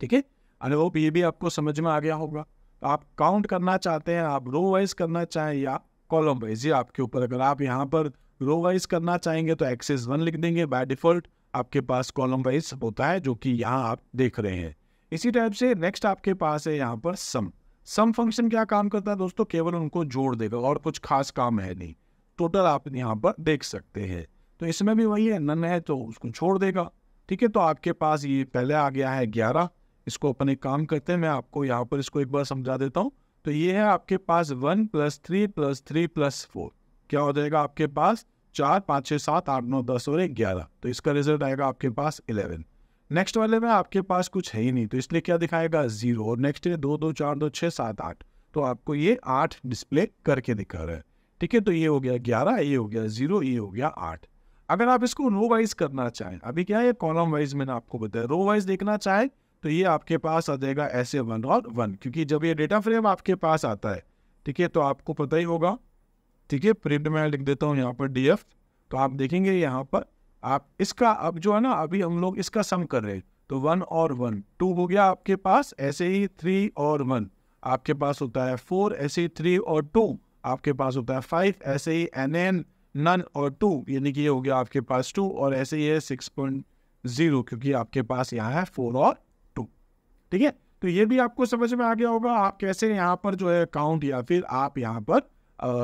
A: ठीक है। अरे वो ये भी आपको समझ में आ गया होगा। तो आप काउंट करना चाहते हैं, आप रो वाइज करना चाहें या कॉलम वाइज, ये आपके ऊपर। अगर आप यहाँ पर रो वाइज करना चाहेंगे तो एक्सेस 1 लिख देंगे, बाय डिफॉल्ट आपके पास कॉलम वाइज होता है, जो कि यहाँ आप देख रहे हैं। इसी टाइप से नेक्स्ट आपके पास है यहाँ पर सम। सम फंक्शन क्या काम करता है दोस्तों, केवल उनको जोड़ देगा और कुछ खास काम है नहीं। टोटल आप यहाँ पर देख सकते हैं। तो इसमें भी वही है, नन है तो उसको छोड़ देगा, ठीक है। तो आपके पास ये पहले आ गया है 11, इसको अपन एक काम करते हैं, मैं आपको यहाँ पर इसको एक बार समझा देता हूँ। तो ये है आपके पास 1 + 3 + 3 + 4, क्या हो जाएगा आपके पास 4 5 6 7 8 9 10 और 11। तो इसका रिजल्ट आएगा आपके पास 11। नेक्स्ट वाले में आपके पास कुछ है ही नहीं, तो इसलिए क्या दिखाएगा 0, और नेक्स्ट है 2 2 4 2 6 7 8, तो आपको ये 8 डिस्प्ले करके दिखा रहा है। ठीक है, तो ये हो गया 11, ये हो गया 0, ये हो गया 8। अगर आप इसको रो वाइज करना चाहें, अभी क्या है कॉलम वाइज मैंने आपको बताया, रो वाइज देखना चाहें तो ये आपके पास आ जाएगा ऐसे 1 और 1, क्योंकि जब ये डेटा फ्रेम आपके पास आता है, ठीक है, तो आपको पता ही होगा, ठीक है, प्रिंट में लिख देता हूँ यहाँ पर DF, तो आप देखेंगे यहाँ पर आप इसका अब जो है ना, अभी हम लोग इसका सम कर रहे हैं, तो 1 और 1 2 हो गया आपके पास, ऐसे ही 3 और 1 आपके पास होता है 4, ऐसे ही 3 और 2 आपके पास होता है 5, ऐसे ही NN नन और 2, यानी कि ये हो गया आपके पास 2, और ऐसे ही है 6.0, क्योंकि आपके पास यहाँ है 4 और 2। ठीक है, तो ये भी आपको समझ में आ गया होगा आप कैसे यहाँ पर जो है काउंट या फिर आप यहाँ पर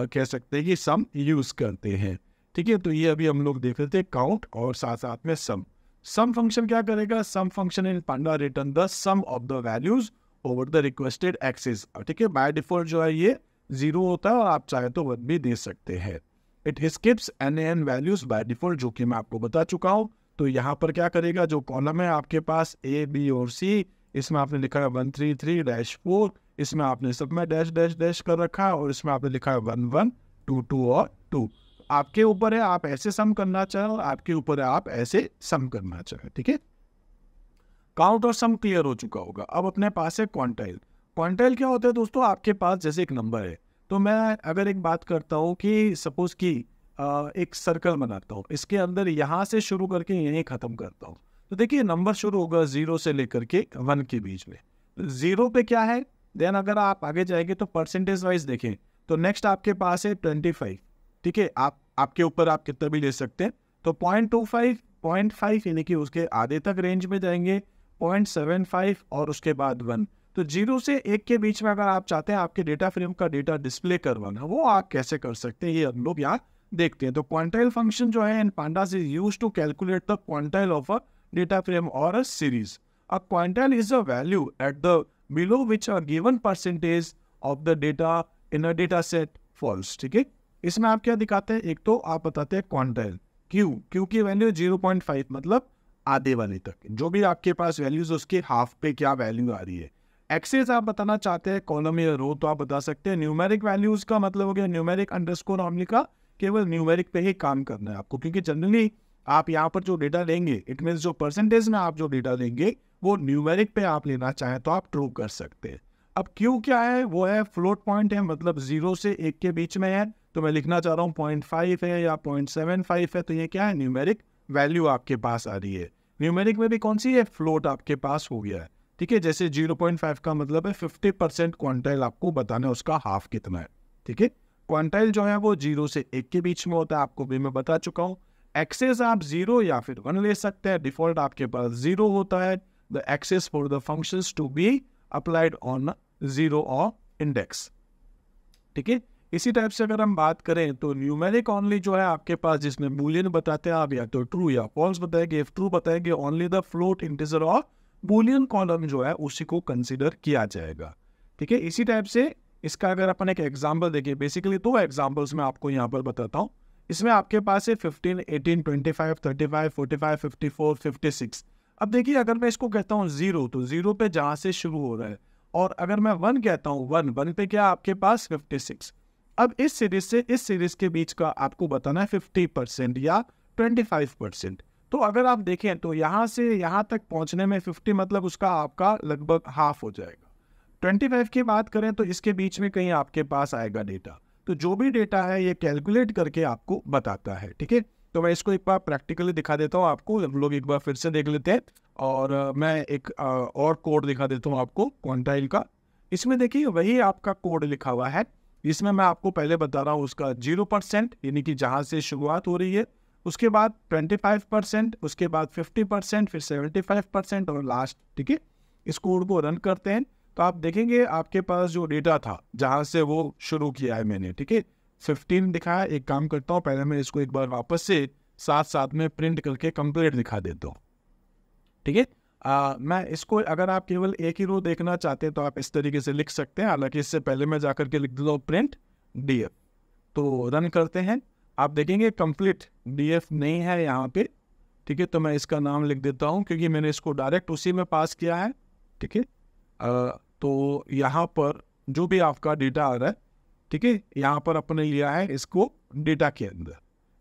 A: कह सकते हैं कि सम यूज करते हैं। ठीक है, तो ये अभी हम लोग देख रहे थे काउंट और साथ साथ में सम। सम फंक्शन क्या करेगा, sum function in panda return the sum of the values over the requested axis. ठीक है, बाय डिफॉल्ट जो है ये 0 होता है, और आप चाहे तो 1 भी दे सकते हैं। It skips NaN values by default, जो कि मैं आपको बता चुका हूँ। तो यहाँ पर क्या करेगा, जो कॉलम है आपके पास A, B और C, इसमें आपने लिखा है 133-4, इसमें आपने सब में डैश डैश डैश कर रखा है, और इसमें आपने लिखा है 1 1 2 2 और 2। आपके ऊपर है आप ऐसे सम करना चाहें, और आपके ऊपर है आप ऐसे सम करना चाहें। ठीक है, काउंट और सम क्लियर हो चुका होगा। अब अपने पास है क्वांटाइल। क्वांटाइल क्या होता है दोस्तों, आपके पास जैसे एक नंबर है, तो मैं अगर एक बात करता हूँ कि सपोज कि एक सर्कल बनाता हूँ, इसके अंदर यहाँ से शुरू करके यहीं ख़त्म करता हूँ, तो देखिए नंबर शुरू होगा 0 से लेकर के 1 के बीच में। 0 पे क्या है, देन अगर आप आगे जाएंगे तो परसेंटेज वाइज देखें तो नेक्स्ट आपके पास है 25। ठीक है, आपके ऊपर आप कितना भी ले सकते हैं, तो 0.25 0.5 यानी कि उसके आधे तक रेंज में जाएंगे, 0.75 और उसके बाद 1। तो 0 से 1 के बीच में अगर आप चाहते हैं आपके डेटा फ्रेम का डेटा डिस्प्ले करवाना, वो आप कैसे कर सकते हैं ये हम लोग यहाँ देखते हैं। तो क्वांटाइल फंक्शन जो है in pandas is used to calculate the quantile of a data frame और a series. A quantile is a value at the below which a given percentage of the data in a data set falls. ठीक है, इसमें आप क्या दिखाते हैं, एक तो आप बताते हैं क्वांटाइल, क्यू की वैल्यू 0.5 मतलब आधे वाले तक, जो भी आपके पास वैल्यूज उसके हाफ पे क्या वैल्यू आ रही है। एक्सेस आप बताना चाहते हैं कॉलम या रो, तो आप बता सकते हैं न्यूमेरिक वैल्यूज का मतलब हो गया न्यूमेरिक अंडरस्कोर नाम लिखा, केवल न्यूमेरिक पे ही काम करना है आपको, क्योंकि जनरली आप यहाँ पर जो डेटा लेंगे इट मीन्स जो परसेंटेज में आप जो डेटा लेंगे वो न्यूमेरिक पे आप लेना चाहें तो आप ट्रू कर सकते हैं। अब क्यू क्या है, वो है फ्लोट पॉइंट है, मतलब 0 से 1 के बीच में है, तो मैं लिखना चाह रहा हूँ 0.5 है या 0.75 है, तो ये क्या है न्यूमेरिक वैल्यू आपके पास आ रही है। न्यूमेरिक में भी कौन सी है, फ्लोट आपके पास हो गया है। ठीक है, जैसे 0.5 का मतलब है 50% क्वांटाइल आपको बताना है उसका हाफ कितना है। ठीक है, क्वांटाइल जो है वो 0 से 1 के बीच में होता है, आपको भी मैं बता चुका हूँ। एक्सेस आप 0 या फिर 1 ले सकते हैं, डिफॉल्ट आपके पास 0 होता है। The access for the functions to be applied on 0 और इंडेक्स। ठीक है, इसी टाइप से अगर हम बात करें तो न्यूमेरिक ओनली जो है आपके पास, जिसमें बूलियन बताते हैं आप या तो ट्रू या फॉल्स बताएंगे। इफ ट्रू बताएंगे ओनली द फ्लोट इंटीजर और बूलियन कॉलम जो है उसी को कंसीडर किया जाएगा। ठीक है, इसी टाइप से इसका अगर अपन एक एग्जांपल देखें, बेसिकली 2 एग्जांपल्स मैं आपको यहाँ पर बताता हूँ। इसमें आपके पास है 15, 18, 25, 35, 45, 54, 56। अब देखिए अगर मैं इसको कहता हूँ 0, तो 0 पे जहाँ से शुरू हो रहा है, और अगर मैं 1 कहता हूँ 1 पे क्या आपके पास 56। अब इस सीरीज से इस सीरीज के बीच का आपको बताना है 50% या 25%। तो अगर आप देखें तो यहाँ से यहाँ तक पहुँचने में 50 मतलब उसका आपका लगभग हाफ हो जाएगा। 25 की बात करें तो इसके बीच में कहीं आपके पास आएगा डेटा, तो जो भी डेटा है ये कैलकुलेट करके आपको बताता है। ठीक है, तो मैं इसको एक बार प्रैक्टिकली दिखा देता हूँ आपको, हम लोग एक बार फिर से देख लेते हैं, और मैं एक और कोड दिखा देता हूँ आपको क्वांटाइल का। इसमें देखिए वही आपका कोड लिखा हुआ है, इसमें मैं आपको पहले बता रहा हूँ उसका 0% यानी कि जहाँ से शुरुआत हो रही है, उसके बाद 25%, उसके बाद 50%, फिर 75% और लास्ट। ठीक है, इस कोड को रन करते हैं तो आप देखेंगे आपके पास जो डेटा था जहाँ से वो शुरू किया है मैंने, ठीक है 15 दिखाया। एक काम करता हूँ, पहले मैं इसको एक बार वापस से साथ साथ में प्रिंट करके कंप्लीट दिखा देता हूँ। ठीक है, मैं इसको अगर आप केवल एक ही रो देखना चाहते हैं तो आप इस तरीके से लिख सकते हैं, हालांकि इससे पहले मैं जाकर के लिख देता हूँ प्रिंट DF। तो रन करते हैं, आप देखेंगे कंप्लीट DF नहीं है यहाँ पे, ठीक है, तो मैं इसका नाम लिख देता हूँ क्योंकि मैंने इसको डायरेक्ट उसी में पास किया है। ठीक है, तो यहाँ पर जो भी आपका डेटा आ रहा है, ठीक है, यहाँ पर अपने लिया है इसको डेटा के अंदर।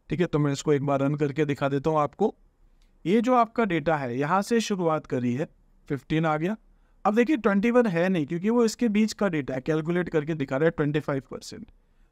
A: ठीक है, तो मैं इसको एक बार रन करके दिखा देता हूँ आपको। ये जो आपका डेटा है यहाँ से शुरुआत करी है, 15 आ गया। अब देखिए 21 है नहीं क्योंकि वो इसके बीच का डेटा है, कैलकुलेट करके दिखा रहा है 25%,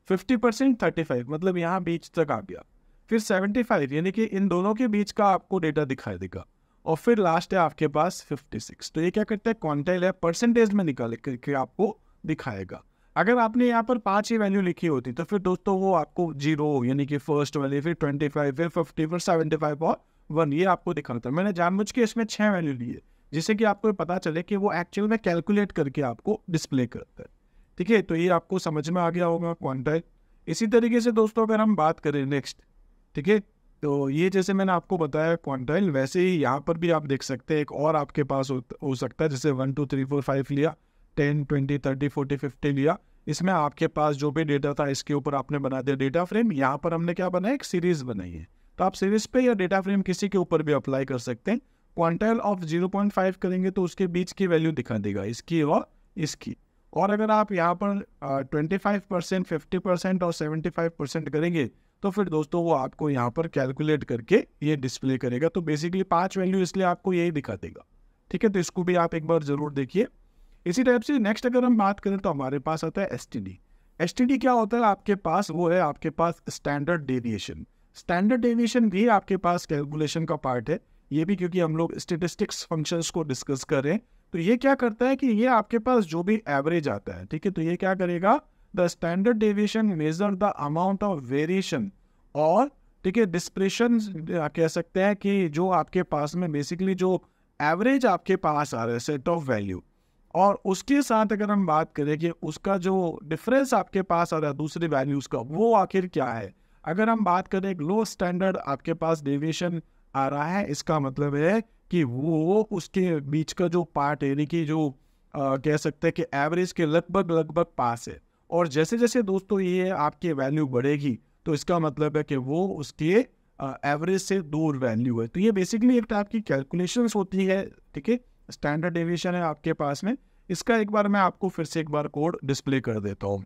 A: 50%, 35, मतलब यहाँ बीच तक आ गया। फिर 75 यानी कि इन दोनों के बीच का आपको डेटा दिखाई देगा। और फिर लास्ट है आपके पास 56। तो ये क्या करता है, क्वांटाइल है, परसेंटेज में निकाल करके आपको दिखाएगा। अगर आपने यहाँ पर 5 ही वैल्यू लिखी होती तो फिर दोस्तों वो आपको 0 यानी कि फर्स्ट वाली, फिर 25, फिर 50, फिर 75 और 1 ये आपको दिखाता है। मैंने जानबूझ के इसमें 6 वैल्यू ली है जिससे कि आपको पता चले कि वो एक्चुअल में कैलकुलेट करके आपको डिस्प्ले करता है। ठीक है, तो ये आपको समझ में आ गया होगा क्वांटाइल। इसी तरीके से दोस्तों अगर हम बात करें नेक्स्ट, ठीक है, तो ये जैसे मैंने आपको बताया क्वांटाइल, वैसे ही यहाँ पर भी आप देख सकते हैं एक और आपके पास हो सकता है, जैसे 1 2 3 4 5 लिया, 10 20 30 40 50 लिया। इसमें आपके पास जो भी डेटा था इसके ऊपर आपने बना दिया डेटा फ्रेम। यहाँ पर हमने क्या बनाया, एक सीरीज बनाई है। तो आप सीरीज पे या डेटा फ्रेम किसी के ऊपर भी अप्लाई कर सकते हैं। क्वांटाइल ऑफ 0.5 करेंगे तो उसके बीच की वैल्यू दिखा देगा, इसकी और इसकी। और अगर आप यहाँ पर 25%, 50% और 75% करेंगे तो फिर दोस्तों वो आपको यहाँ पर कैलकुलेट करके ये डिस्प्ले करेगा। तो बेसिकली 5 वैल्यू इसलिए आपको यही दिखा देगा। ठीक है, तो इसको भी आप एक बार जरूर देखिए। इसी टाइप से नेक्स्ट अगर हम बात करें तो हमारे पास आता है एसटीडी। एसटीडी क्या होता है आपके पास, वो है आपके पास स्टैंडर्ड डेविएशन। स्टैंडर्ड डेविएशन भी आपके पास कैलकुलेशन का पार्ट है, ये भी क्योंकि हम लोग स्टेटिस्टिक्स फंक्शंस को डिस्कस कर रहे हैं। तो ये क्या करता है कि ये आपके पास जो भी एवरेज आता है, ठीक है, तो ये क्या करेगा, the standard deviation measure the amount of variation, और ठीक है डिस्पर्शन कह सकते हैं कि जो आपके पास में बेसिकली जो एवरेज आपके पास आ रहा है सेट ऑफ वैल्यू, और उसके साथ अगर हम बात करें कि उसका जो डिफरेंस आपके पास आ रहा है दूसरी वैल्यूज का, वो आखिर क्या है। अगर हम बात करें एक लो स्टैंडर्ड आपके पास डेविएशन आ रहा है, इसका मतलब है कि वो उसके बीच का जो पार्ट है, यानी कि जो कह सकते हैं कि एवरेज के लगभग पास है। और जैसे जैसे दोस्तों ये आपकी वैल्यू बढ़ेगी तो इसका मतलब है कि वो उसके एवरेज से दूर वैल्यू है। तो ये बेसिकली एक टाइप की कैलकुलेशंस होती है। ठीक है, स्टैंडर्ड डेविएशन है आपके पास में। इसका एक बार मैं आपको फिर से एक बार कोड डिस्प्ले कर देता हूँ।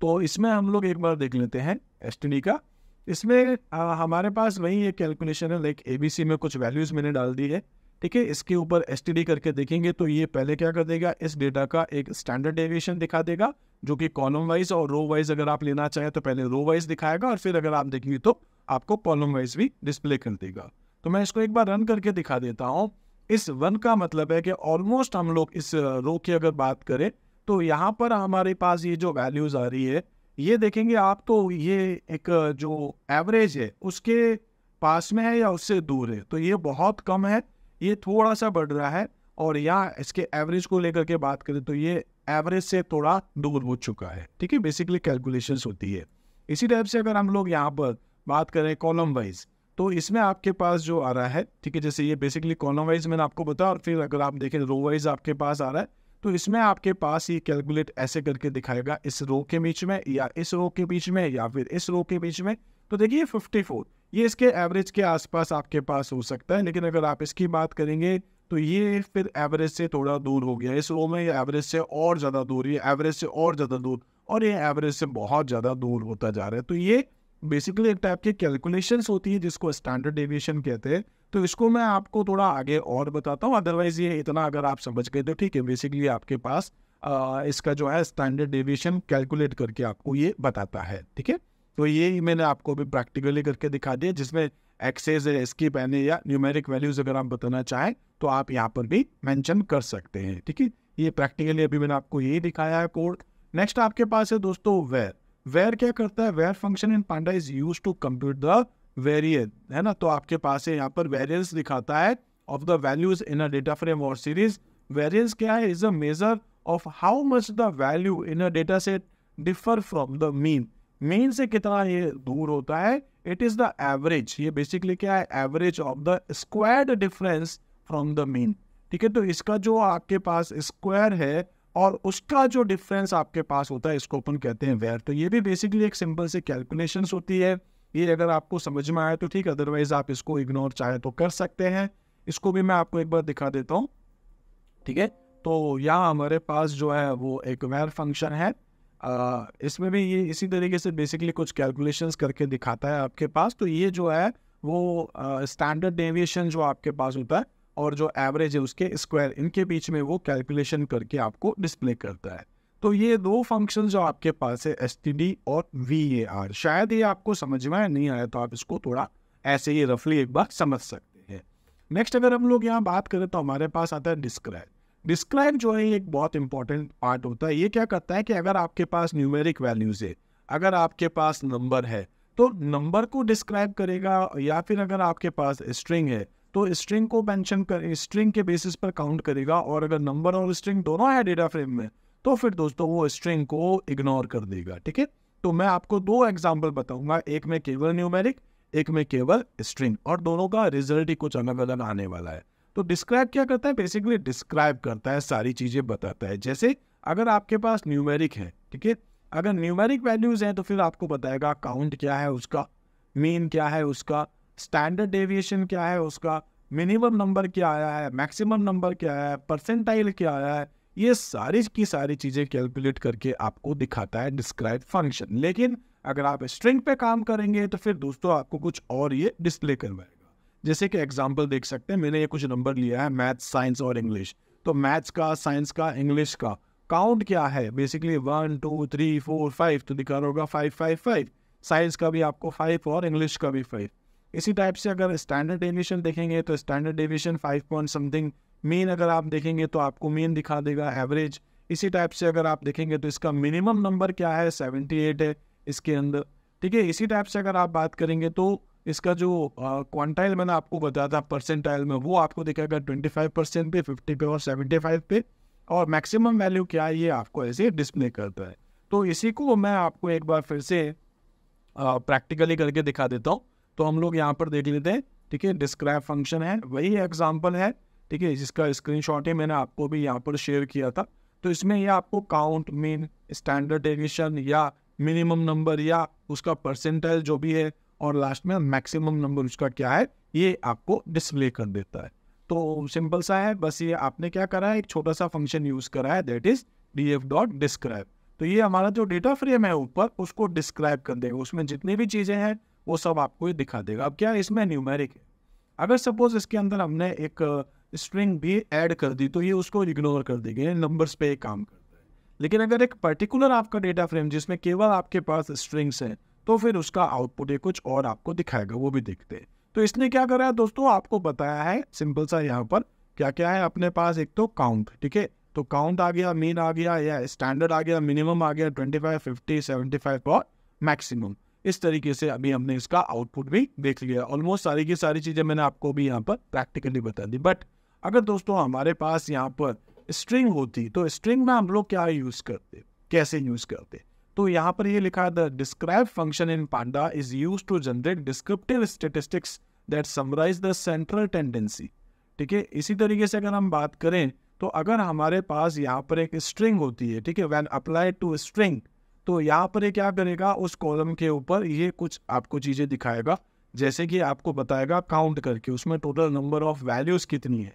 A: तो इसमें हम लोग एक बार देख लेते हैं एसटीडी का। इसमें हमारे पास वही एक कैलकुलेशन है, लाइक एबीसी में कुछ वैल्यूज मैंने डाल दी है। ठीक है, इसके ऊपर एसटीडी करके देखेंगे तो ये पहले क्या कर देगा, इस डेटा का एक स्टैंडर्ड डेविएशन दिखा देगा जो कि कॉलम वाइज और रो वाइज अगर आप लेना चाहें तो पहले रो वाइज दिखाएगा, और फिर अगर आप देखेंगे तो आपको कॉलम वाइज भी डिस्प्ले कर देगा। तो मैं इसको एक बार रन करके दिखा देता हूँ। इस 1 का मतलब है कि ऑलमोस्ट हम लोग इस रो की अगर बात करें तो यहाँ पर हमारे पास ये जो वैल्यूज आ रही है, ये देखेंगे आप तो ये एक जो एवरेज है उसके पास में है या उससे दूर है। तो ये बहुत कम है, ये थोड़ा सा बढ़ रहा है। और यहाँ इसके एवरेज को लेकर के बात करें तो ये एवरेज से थोड़ा दूर हो चुका है। ठीक है, बेसिकली कैलकुलेशंस होती है। इसी टाइप से अगर हम लोग यहाँ पर बात करें कॉलम वाइज, तो इसमें आपके पास जो आ रहा है, ठीक है, जैसे ये बेसिकली कॉलम वाइज मैंने आपको बताया, और फिर अगर आप देखें रो वाइज आपके पास आ रहा है, तो इसमें आपके पास ये कैलकुलेट ऐसे करके दिखाएगा इस रो के बीच में या इस रो के बीच में या फिर इस रो के बीच में। तो देखिए 54 ये इसके एवरेज के आसपास आपके पास हो सकता है, लेकिन अगर आप इसकी बात करेंगे तो ये फिर एवरेज से थोड़ा दूर हो गया। इस रो में ये एवरेज से और ज़्यादा दूर, ये एवरेज से और ज़्यादा दूर, और ये एवरेज से बहुत ज़्यादा दूर होता जा रहा है। तो ये बेसिकली एक टाइप की कैलकुलेशंस होती है जिसको स्टैंडर्ड डेविएशन कहते हैं। तो इसको मैं आपको थोड़ा आगे और बताता हूँ, अदरवाइज ये इतना अगर आप समझ गए तो ठीक है। बेसिकली आपके पास इसका जो है स्टैंडर्ड डेविएशन कैलकुलेट करके आपको ये बताता है। ठीक है, तो ये मैंने आपको भी प्रैक्टिकली करके दिखा दिया, जिसमें एक्सेस है, स्किप है या न्यूमेरिक वैल्यूज अगर आप बताना चाहें तो आप यहाँ पर भी मेंशन कर सकते हैं। ठीक है, ये प्रैक्टिकली अभी मैंने आपको यही दिखाया है कोड। नेक्स्ट आपके पास है दोस्तों वेयर। वेयर क्या करता है, where function in panda is used to compute the variance, है ना। तो आपके पास है यहाँ पर वेरिएंस दिखाता है of the values in a data frame और सीरीज। वेरिएंस क्या है, is a measure of how much the value in a data set differ from the mean. Mean से कितना ये दूर होता है, इट इज द एवरेज। ये बेसिकली क्या है, average of the squared difference from the mean. ठीक है, तो इसका जो आपके पास स्क्वायर है और उसका जो डिफरेंस आपके पास होता है, इसको अपन कहते हैं वेयर। तो ये भी बेसिकली एक सिंपल से कैलकुलेशंस होती है। ये अगर आपको समझ में आया तो ठीक, अदरवाइज आप इसको इग्नोर चाहे तो कर सकते हैं। इसको भी मैं आपको एक बार दिखा देता हूँ, ठीक है। तो यहाँ हमारे पास जो है वो एक var फंक्शन है। इसमें भी ये इसी तरीके से बेसिकली कुछ कैलकुलेशंस करके दिखाता है आपके पास। तो ये जो है वो स्टैंडर्ड डेविएशन जो आपके पास होता है और जो एवरेज है उसके स्क्वायर, इनके बीच में वो कैलकुलेशन करके आपको डिस्प्ले करता है। तो ये दो फंक्शन जो आपके पास है std और var, शायद ये आपको समझ में नहीं आया तो आप इसको थोड़ा ऐसे ही रफली एक बार समझ सकते हैं। नेक्स्ट अगर हम लोग यहाँ बात करें तो हमारे पास आता है डिस्क्राइब। डिस्क्राइब जो है एक बहुत इंपॉर्टेंट पार्ट होता है। ये क्या करता है कि अगर आपके पास न्यूमेरिक वैल्यूज है, अगर आपके पास नंबर है तो नंबर को डिस्क्राइब करेगा, या फिर अगर आपके पास स्ट्रिंग है तो स्ट्रिंग को मेंशन कर, स्ट्रिंग के बेसिस पर काउंट करेगा। और अगर नंबर और स्ट्रिंग दोनों है डेटा फ्रेम में तो फिर दोस्तों वो स्ट्रिंग को इग्नोर कर देगा, ठीक है। तो मैं आपको दो एग्जाम्पल बताऊंगा, एक में केवल न्यूमेरिक, एक में केवल स्ट्रिंग, और दोनों का रिजल्ट ही कुछ अलग अलग आने वाला है। तो डिस्क्राइब क्या करता है, बेसिकली डिस्क्राइब करता है, सारी चीजें बताता है। जैसे अगर आपके पास न्यूमेरिक है, ठीक है, अगर न्यूमेरिक वैल्यूज हैं तो फिर आपको बताएगा काउंट क्या है उसका, मीन क्या है उसका, स्टैंडर्ड डेविएशन क्या है उसका, मिनिमम नंबर क्या आया है, मैक्सिमम नंबर क्या आया है, परसेंटाइल क्या आया है, ये सारी की सारी चीजें कैलकुलेट करके आपको दिखाता है डिस्क्राइब फंक्शन। लेकिन अगर आप स्ट्रिंग पे काम करेंगे तो फिर दोस्तों आपको कुछ और ये डिस्प्ले करवाएगा। जैसे कि एग्जांपल देख सकते हैं, मैंने ये कुछ नंबर लिया है, मैथ्स, साइंस और इंग्लिश। तो मैथ्स का, साइंस का, इंग्लिश का काउंट क्या है, बेसिकली 1 2 3 4 5, तो दिखा रहा होगा 5 5 5। साइंस का भी आपको 5 और इंग्लिश का भी 5। इसी टाइप से अगर स्टैंडर्ड डेविएशन देखेंगे तो standard deviation 5 point something. Mean अगर आप देखेंगे तो आपको मीन दिखा देगा, एवरेज। इसी टाइप से अगर आप देखेंगे तो इसका मिनिमम नंबर क्या है, 78 है इसके अंदर, ठीक है। इसी टाइप से अगर आप बात करेंगे तो इसका जो क्वांटाइल मैंने आपको बताया था परसेंटाइल में, वो आपको दिखाएगा 25% पे, 50 पे और 75 पे। और मैक्सिमम वैल्यू क्या है ये आपको ऐसे डिस्प्ले करता है। तो इसी को मैं आपको एक बार फिर से प्रैक्टिकली करके दिखा देता हूँ। तो हम लोग यहाँ पर देख लेते हैं, ठीक है। डिस्क्राइब फंक्शन है, वही एग्जाम्पल है, ठीक है, जिसका स्क्रीनशॉट ही मैंने आपको भी यहाँ पर शेयर किया था। तो इसमें ये आपको काउंट, मीन, स्टैंडर्ड डेविएशन या मिनिमम नंबर या उसका परसेंटाइल जो भी है, और लास्ट में मैक्सिमम नंबर उसका क्या है, ये आपको डिस्प्ले कर देता है। तो सिंपल सा है, बस ये आपने क्या करा है, एक छोटा सा फंक्शन यूज करा है, दैट इज df.describe। तो ये हमारा जो डेटा फ्रेम है ऊपर, उसको डिस्क्राइब कर देगा, उसमें जितनी भी चीजें हैं वो सब आपको ये दिखा देगा। अब क्या इसमें न्यूमेरिक है, अगर सपोज इसके अंदर हमने एक स्ट्रिंग भी ऐड कर दी तो ये उसको इग्नोर कर देगा, ये नंबर्स पे काम करता है। लेकिन अगर एक पर्टिकुलर आपका डेटा फ्रेम जिसमें केवल आपके पास स्ट्रिंग्स हैं तो फिर उसका आउटपुट ये कुछ और आपको दिखाएगा, वो भी देखते हैं। तो इसने क्या करा है दोस्तों, आपको बताया है सिंपल सा यहाँ पर क्या क्या है अपने पास। एक तो काउंट, ठीक है, तो काउंट आ गया, मीन आ गया, या स्टैंडर्ड आ गया, मिनिमम आ गया, 25 50 75 और मैक्सिमम। इस तरीके से अभी हमने इसका आउटपुट भी देख लिया। ऑलमोस्ट सारी की सारी चीजें मैंने आपको भी यहाँ पर प्रैक्टिकली बता दी। बट अगर दोस्तों हमारे पास यहाँ पर स्ट्रिंग होती तो स्ट्रिंग में हम लोग क्या यूज करते, कैसे यूज करते, तो यहाँ पर ये लिखा है, the describe function in panda is used to generate descriptive statistics that summarize the central tendency, ठीक है। इसी तरीके से अगर हम बात करें तो अगर हमारे पास यहाँ पर एक स्ट्रिंग होती है, ठीक है, व्हेन अप्लाइड टू स्ट्रिंग, तो यहाँ पर ये क्या करेगा, उस कॉलम के ऊपर ये कुछ आपको चीजें दिखाएगा। जैसे कि आपको बताएगा काउंट करके उसमें टोटल नंबर ऑफ वैल्यूज कितनी है,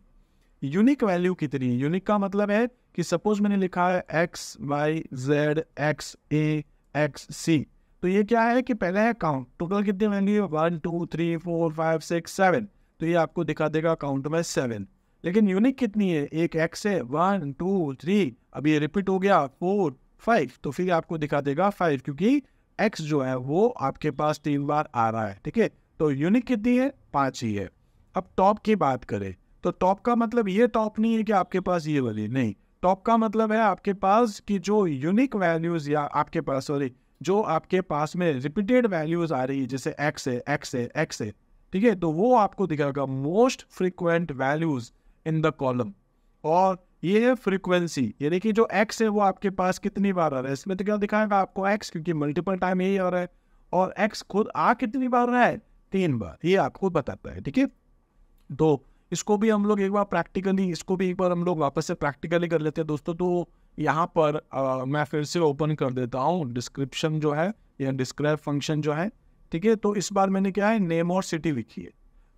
A: यूनिक वैल्यू कितनी है। यूनिक का मतलब है कि सपोज मैंने लिखा है एक्स वाई जेड एक्स ए एक्स सी, तो ये क्या है कि पहले है काउंट, टोटल कितनी वैल्यू है 1 2 3 4 5 6 7, तो ये आपको दिखा देगा काउंट में 7। लेकिन यूनिक कितनी है, एक एक्स है 1 2 3, अब ये रिपीट हो गया 4 5, तो फिर आपको दिखा देगा 5, क्योंकि एक्स जो है वो आपके पास 3 बार आ रहा है, ठीक है। तो यूनिक कितनी है, 5 ही है। अब टॉप की बात करें तो टॉप का मतलब ये टॉप नहीं है कि आपके पास ये वाली, नहीं, टॉप का मतलब है आपके पास की जो यूनिक वैल्यूज या आपके पास जो आपके पास में रिपीटेड वैल्यूज आ रही है, जैसे एक्स है एक्स है एक्स है, ठीक है, तो वो आपको दिखाएगा most frequent values in the column. और ये है फ्रीक्वेंसी, यानी कि जो एक्स है वो आपके पास कितनी बार आ रहा है, इसमें तो क्या दिखाएगा आपको एक्स, क्योंकि मल्टीपल टाइम यही आ रहा है, और एक्स खुद आ कितनी बार रहा है, 3 बार, ये आपको बताता है, ठीक है। तो इसको भी हम लोग एक बार प्रैक्टिकली, इसको भी एक बार हम लोग वापस से प्रैक्टिकली कर लेते हैं दोस्तों। तो यहाँ पर मैं फिर से ओपन कर देता हूँ डिस्क्रिप्शन जो है या डिस्क्राइब फंक्शन जो है, ठीक है। तो इस बार मैंने क्या है, नेम और सिटी लिखी है।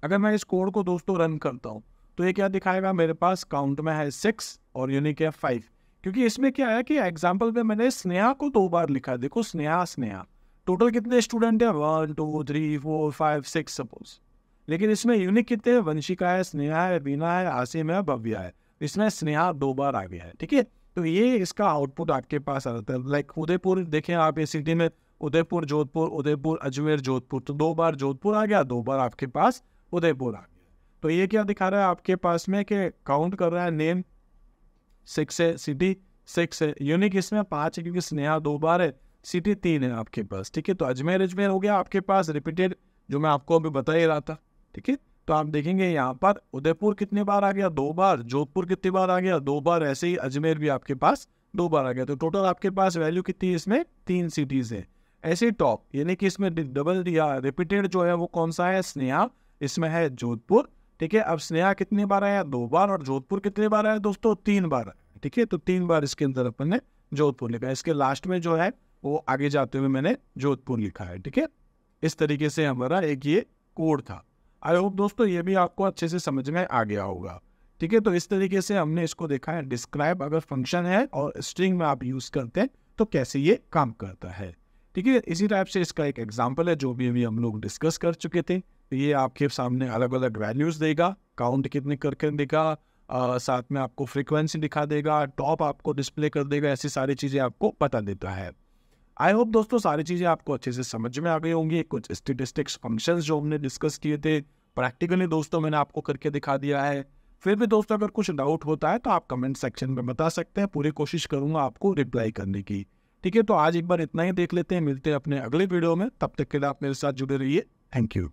A: अगर मैं इस कोड को दोस्तों रन करता हूँ तो ये क्या दिखाएगा, मेरे पास काउंट में है 6 और यूनिक है 5। क्योंकि इसमें क्या है कि एग्जाम्पल में मैंने स्नेहा को 2 बार लिखा है। देखो स्नेहा स्नेहा, टोटल कितने स्टूडेंट है, 1 2 3 4 5 6 सपोज। लेकिन इसमें यूनिक कितने हैं, वंशिका है, स्नेहा है, बीना है, आसिम है, भव्या है। इसमें स्नेहा 2 बार आ गया है, ठीक है। तो ये इसका आउटपुट आपके पास आता है। लाइक उदयपुर देखें आप, ये सिटी में उदयपुर जोधपुर, उदयपुर अजमेर जोधपुर, तो 2 बार जोधपुर आ गया, 2 बार आपके पास उदयपुर आ गया। तो ये क्या दिखा रहा है आपके पास में कि काउंट कर रहा है, नेम 6 है, सिटी 6 है, यूनिक इसमें 5 है क्योंकि स्नेहा 2 बार है, सिटी 3 है आपके पास, ठीक है। तो अजमेर अजमेर हो गया आपके पास रिपीटेड, जो मैं आपको अभी बता ही रहा था, ठीक है। तो आप देखेंगे यहाँ पर उदयपुर कितने बार आ गया, 2 बार, जोधपुर कितनी बार आ गया, 2 बार, ऐसे ही अजमेर भी आपके पास 2 बार आ गया। तो टोटल आपके पास वैल्यू कितनी है, इसमें 3 सिटीज है। ऐसे ही टॉप यानी कि इसमें डबल दिया रिपीटेड जो है वो कौन सा है, स्नेहा, इसमें है जोधपुर, ठीक है। अब स्नेहा कितनी बार आया, 2 बार, और जोधपुर कितनी बार आया दोस्तों, 3 बार आया, ठीक है। तो 3 बार इसके अंदर अपन ने जोधपुर लिखा है। इसके लास्ट में जो है वो आगे जाते हुए मैंने जोधपुर लिखा है, ठीक है। इस तरीके से हमारा एक ये कोड था। आई होप दोस्तों ये भी आपको अच्छे से समझ में आ गया होगा, ठीक है। तो इस तरीके से हमने इसको देखा है, डिस्क्राइब अगर फंक्शन है और स्ट्रिंग में आप यूज करते हैं तो कैसे ये काम करता है, ठीक है। इसी टाइप से इसका एक एग्जांपल है जो भी अभी हम लोग डिस्कस कर चुके थे। तो ये आपके सामने अलग अलग वैल्यूज देगा, काउंट कितने करके देगा, साथ में आपको फ्रीक्वेंसी दिखा देगा, टॉप आपको डिस्प्ले कर देगा, ऐसी सारी चीज़ें आपको बता देता है। आई होप दोस्तों सारी चीज़ें आपको अच्छे से समझ में आ गई होंगी। कुछ स्टैटिस्टिक्स फंक्शंस जो हमने डिस्कस किए थे प्रैक्टिकली दोस्तों मैंने आपको करके दिखा दिया है। फिर भी दोस्तों अगर कुछ डाउट होता है तो आप कमेंट सेक्शन में बता सकते हैं, पूरी कोशिश करूंगा आपको रिप्लाई करने की, ठीक है। तो आज एक बार इतना ही देख लेते हैं, मिलते हैं अपने अगले वीडियो में, तब तक के लिए आप मेरे साथ जुड़े रहिए। Thank you.